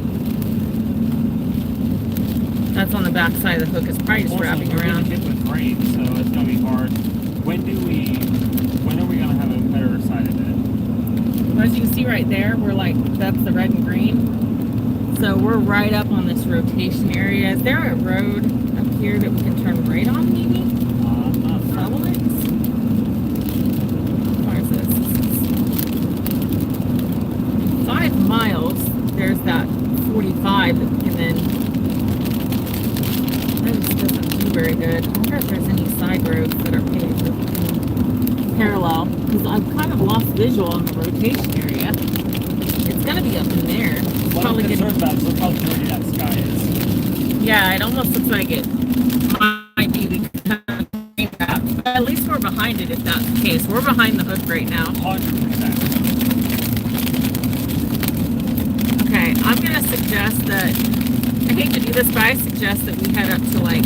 That's on the back side of the hook. It's probably just wrapping around. Hit with rain, so it's gonna be hard. When are we gonna have a better side of it? As you can see right there, we're like, that's the red and green. So we're right up on this rotation area. Is there a road up here that we can turn right on, maybe? Settlements? Where is this? 5 miles. There's that 45, and then that just doesn't do very good. I wonder if there's any side roads that are paved parallel, because I've kind of lost visual on the rotation area. It's gonna be up in there. It's What I'm probably concerned about is look how dirty that sky is. yeah, it almost looks like it might be because of rain trap. But at least we're behind it if that's the case. We're behind the hook right now. 100%. Okay, I'm gonna suggest that, I hate to do this, but I suggest that we head up to like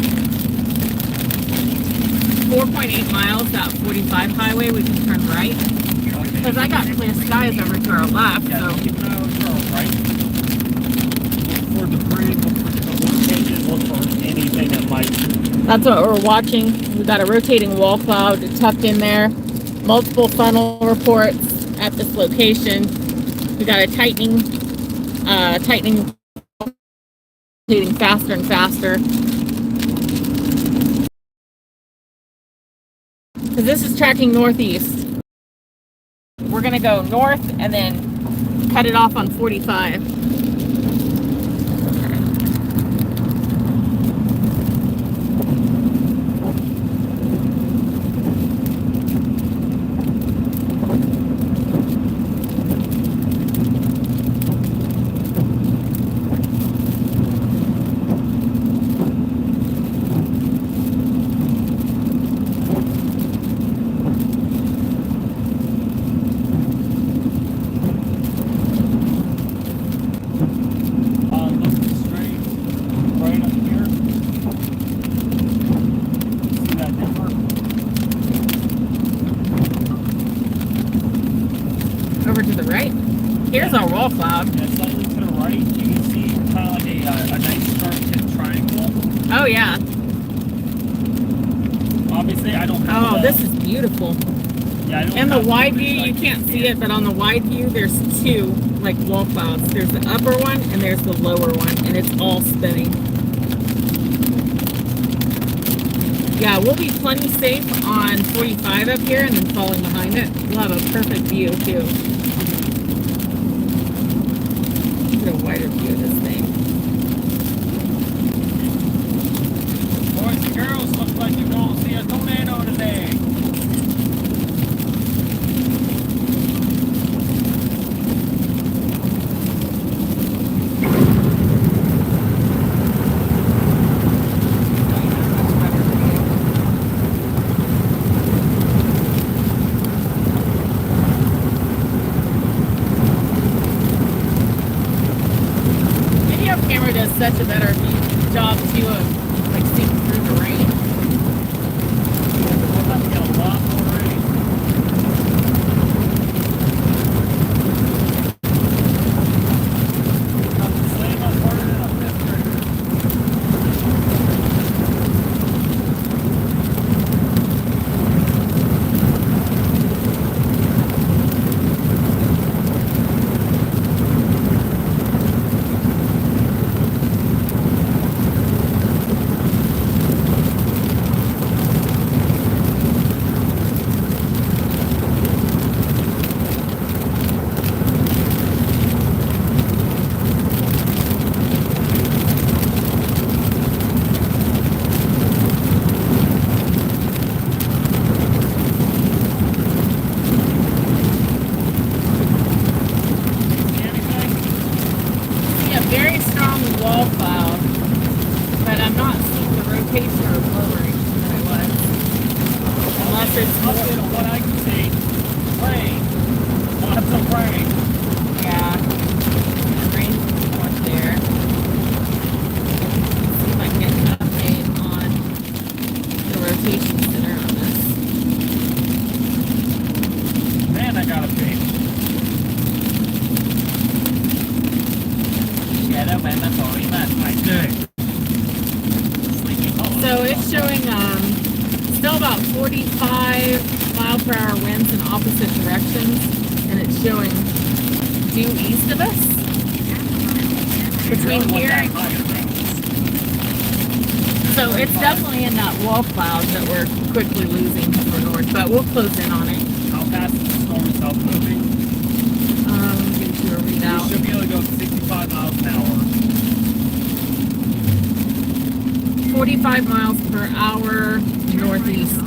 4.8 miles, that 45 highway. We can turn right. Because I got clear skies over to our left, Yeah, so. keep an eye out for our right. Look for debris, look for changes, look for anything that might. That's what we're watching. We've got a rotating wall cloud tucked in there. Multiple funnel reports at this location. We got a tightening faster and faster. Because this is tracking northeast. We're gonna go north and then cut it off on 45. Here's our wall cloud. Yeah, slightly to the right, you can see kind of like a nice sharp triangle. Oh yeah. Obviously, I don't have Oh, this is beautiful. Yeah, I don't In the have wide footage, view, so I you can't see it, but on the wide view, there's two like wall clouds. There's the upper one and there's the lower one, and it's all spinning. Yeah, we'll be plenty safe on 45 up here and then falling behind it. We'll have a perfect view too. Get a wider view of this thing. Boys and girls, looks like you're going to see a tornado today. Video camera does such a better job too of like seeing through the rain. We're about to get a lot more rain. About to slam us harder than a fifth grader. See anything? See a very strong wall cloud, but I'm not seeing the rotation or lowering that I was. Unless it's Update more, on what I can see. Rain. Lots of rain. yeah, the rain's too much there. See if I can get an update on the rotation center on this. Man, I got a pee. Yeah, that man, that's all he meant. I do. Sleepy Hollow. So it's showing still about 45 mile per hour winds in opposite directions, and it's showing due east of us. Between here and so it's definitely in that wall cloud that we're quickly losing to the north, but we'll close in on it. How fast is the storm itself moving? Give you a You readout. should be able to go 65 miles an hour. 45 miles per hour northeast.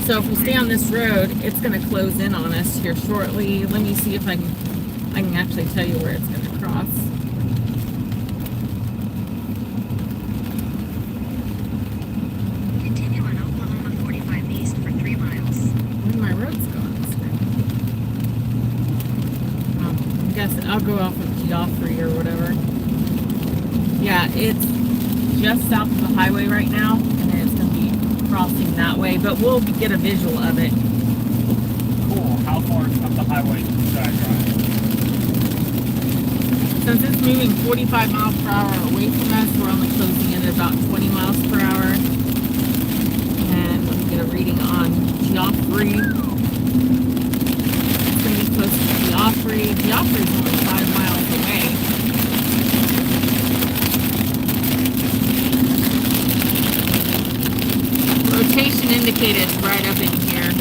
So if we stay on this road, it's going to close in on us here shortly. Let me see if I can actually tell you where it's going to cross. Continue on Oklahoma 45 east for 3 miles. Where my road's going this way. I guess I'll go off of Geoffrey or whatever. Yeah, it's just south of the highway right now, and then it's going to be crossing that way, but we'll get a visual of it. Cool. How far is up the highway should I drive? Since it's moving 45 miles per hour away from us, we're only closing in at about 20 miles per hour. And let me get a reading on Geoffrey. It's going to be close to Geoffrey. Geoffrey's only 5 miles away. Rotation indicated right up in here.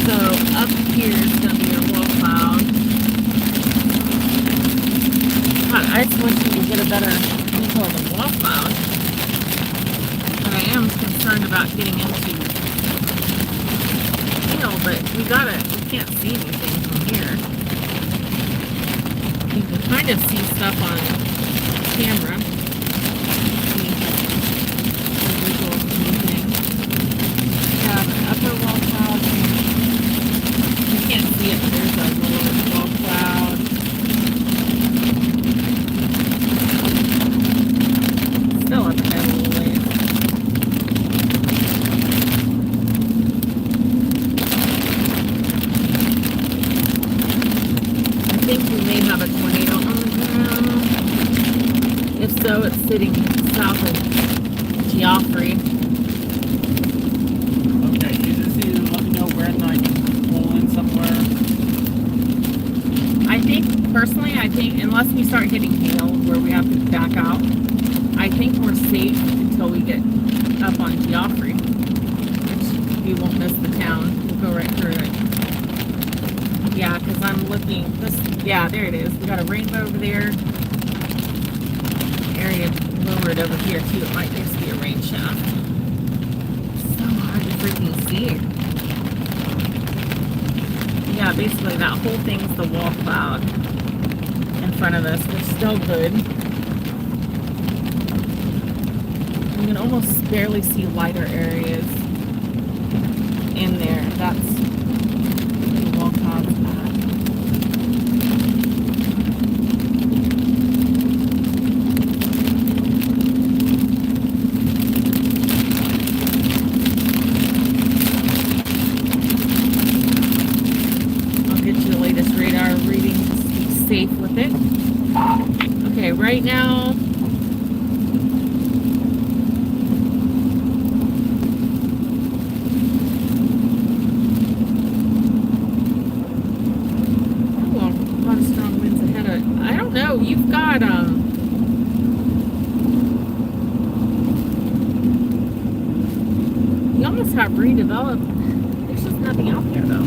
So up here is going to be a wall cloud. God, I just want you to get a better visual of the wall cloud. But I am concerned about getting into hail, but we can't see anything from here. You can kind of see stuff on camera. See the visual of anything. Yeah, the upper wall cloud. You can't see it, but there's a lower wall cloud. Still up ahead a little ways. sitting south of Geoffrey. Okay, you just need to let me know where I can pull in somewhere. I think, personally, unless we start hitting hail where we have to back out, I think we're safe until we get up on Geoffrey, which we won't miss the town. We'll go right through it. Yeah, because I'm looking, yeah, there it is. We got a rainbow over there. Area lowered over here, too. It might just be a rain shaft. So hard to freaking see. Yeah, basically that whole thing's the wall cloud in front of us. We're still good. You can almost barely see lighter areas in there. That's the wall cloud's bad. Safe with it. Okay, right now a lot of strong winds ahead of it. I don't know, you've got you almost have redeveloped. There's just nothing out there though.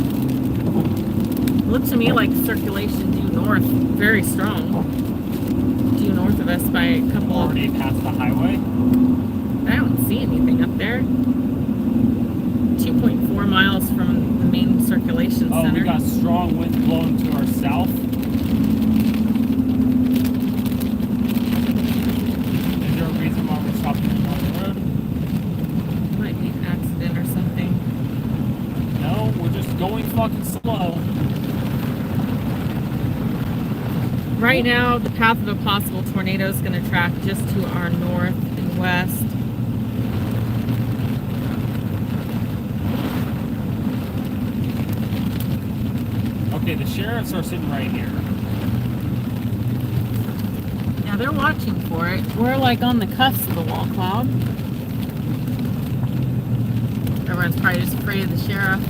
It looks to me like circulation due north, very strong. Due north of us by a couple of... Already past the highway? I don't see anything up there. 2.4 miles from the main circulation Oh, center. we got strong winds blowing to our south. Is there a reason why we're stopping on the road? Might be an accident or something. No, we're just going fucking slow. Right now, the path of a possible tornado is going to track just to our north and west. Okay, the sheriffs are sitting right here. Yeah, they're watching for it. We're like on the cusp of the wall cloud. Everyone's probably just afraid of the sheriff.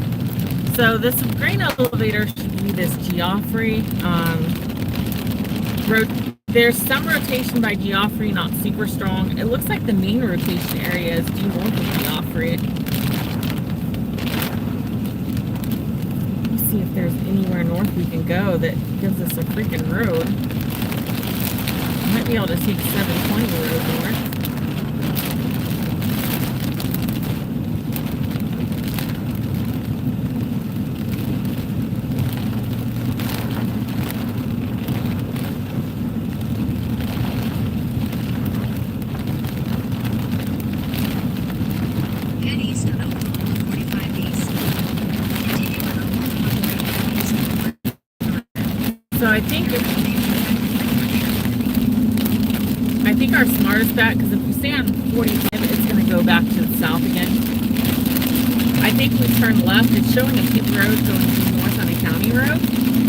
So this grain elevator should be this Geoffrey. There's some rotation by Geoffrey, not super strong. It looks like the main rotation area is due north of Geoffrey. Let's see if there's anywhere north we can go that gives us a freaking road. Might be able to take 720 road north. So I think our smartest bet, because if we stay on 45, it's going to go back to the south again. I think we turn left. It's showing a paved road going due north on a county road,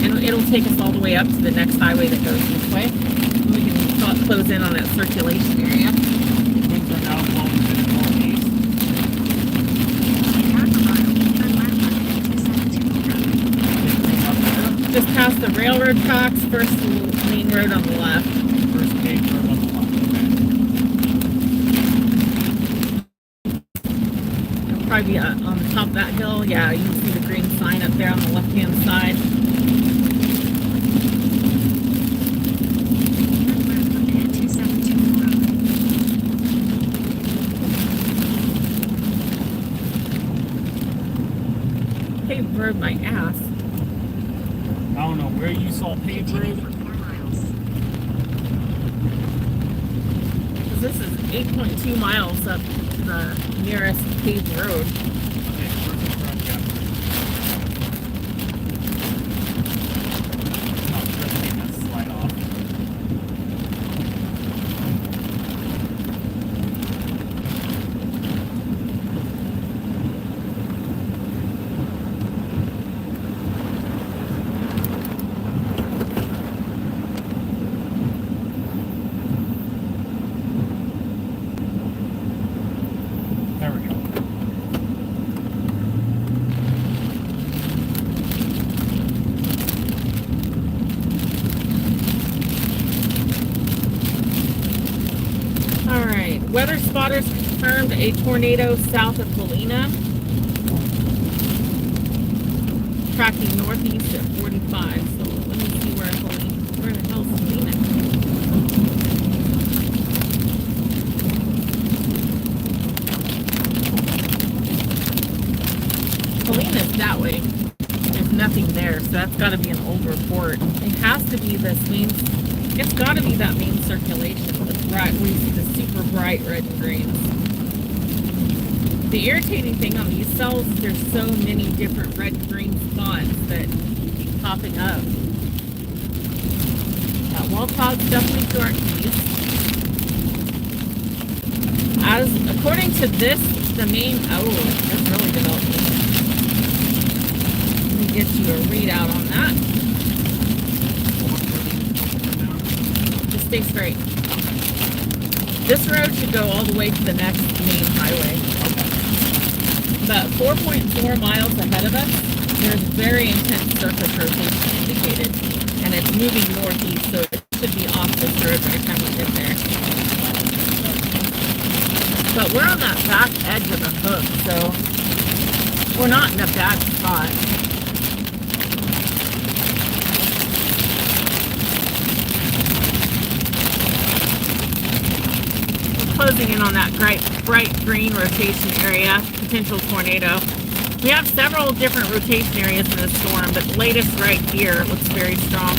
and it'll take us all the way up to the next highway that goes this way. And we can close in on that circulation area. Winds are now blowing to the northeast. Just past the railroad tracks, first main road on the left. First paved road on the left. It'll probably be on the top of that hill. Yeah, you can see the green sign up there on the left-hand side. Paved road, my ass. I don't know where you saw paved road. This is 8.2 miles up the nearest paved road. Okay, first front, yeah. Oh, let's take that slide off. weather spotters confirmed a tornado south of Helena, tracking northeast at 45. So let me see where the hell's Helena? Helena's that way. There's nothing there, so that's got to be an old report. It has to be this main. It's got to be that main circulation. Right, we see the super bright red and greens. The irritating thing on these cells is there's so many different red and green spots that keep popping up. That wall cloud's definitely to our east. According to this, the main, that's really developing. Let me get you a readout on that. Just stay straight. This road should go all the way to the next main highway. About 4.4 miles ahead of us, there's very intense surface rotation indicated, and it's moving northeast, so it should be off this road by the time we get there. But we're on that back edge of the hook, so we're not in a bad spot. Closing in on that bright green rotation area, potential tornado. We have several different rotation areas in this storm, but the latest right here looks very strong.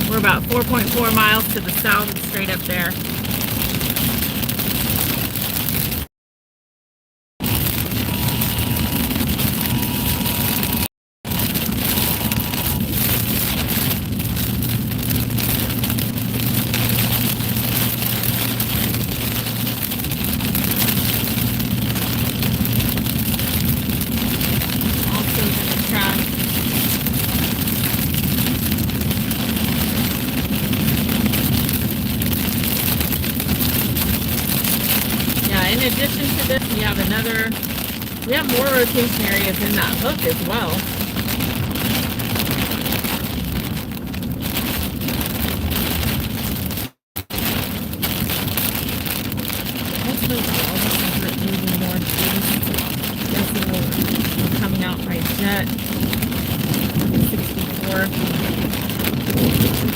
We're about 4.4 miles to the south and straight up there. In addition to this, we have more rotation areas in that hook as well. Moving northeast. We're coming out by jet. 64.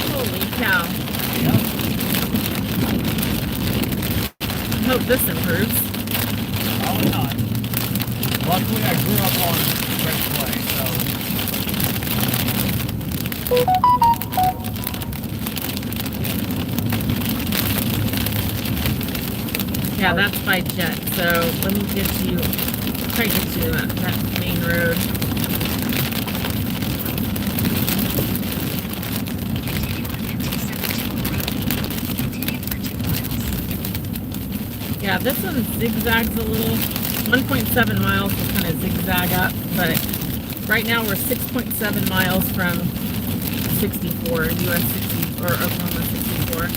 Holy cow. Hope this improves. Probably not. Luckily, I grew up on red clay, so. Yeah, that's by jet. So let me try to get you that main road. Yeah, this one zigzags a little. 1.7 miles will kind of zigzag up, but right now we're 6.7 miles from 64, US 60, or Oklahoma 64.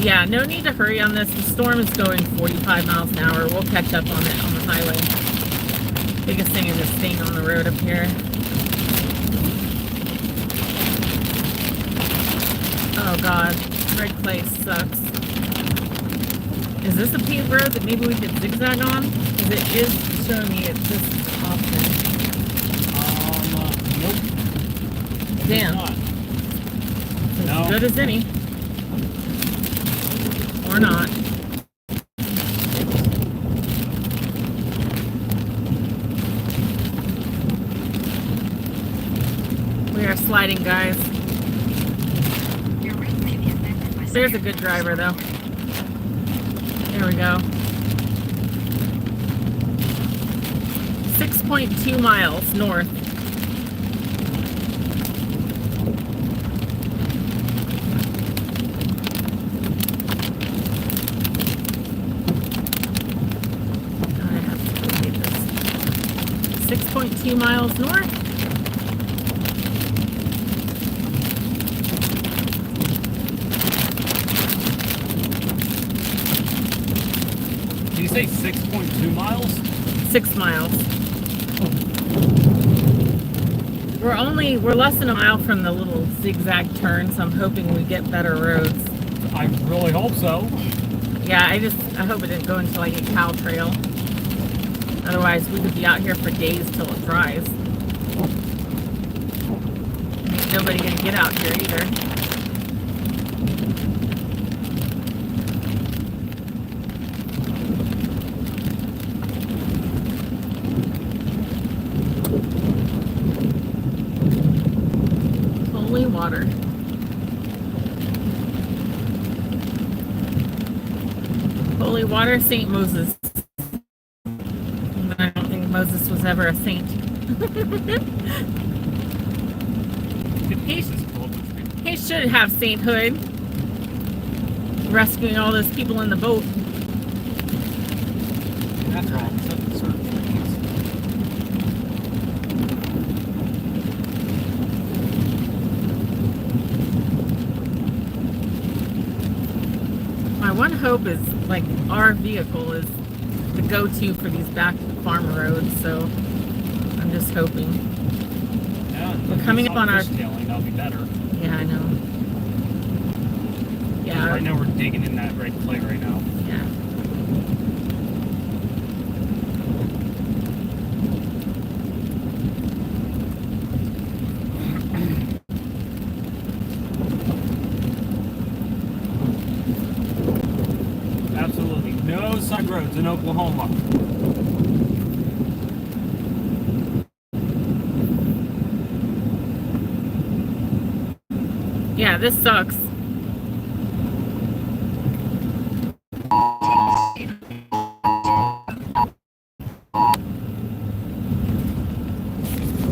Yeah, no need to hurry on this. The storm is going 45 miles an hour. We'll catch up on it on the highway. Biggest thing is just staying on the road up here. Oh God, red clay sucks. Is this a paved road that maybe we could zigzag on? Because it is showing me it's this option. Nope. Damn. As No. good as any. Or not. We are sliding, guys. Your route may be affected by There's a good driver, though. There we go. 6.2 miles north. I have to locate this. 6.2 miles north. Did you say 6.2 miles? 6 miles. We're less than a mile from the little zigzag turn, so I'm hoping we get better roads. I really hope so. Yeah, I hope it didn't go into like a cow trail. Otherwise, we could be out here for days till it dries. Ain't nobody gonna get out here either. Holy water. Holy water, St. Moses. I don't think Moses was ever a saint. He should have sainthood. Rescuing all those people in the boat. That's wrong. That's certain things. My one hope is, like, our vehicle is the go-to for these back farm roads, so I'm just hoping. Yeah, We're coming up on our... Fishtailing, that'll be better. Yeah, I know. Yeah. Right now we're digging in that red clay right now. Yeah. Absolutely no side roads in Oklahoma. Yeah, this sucks.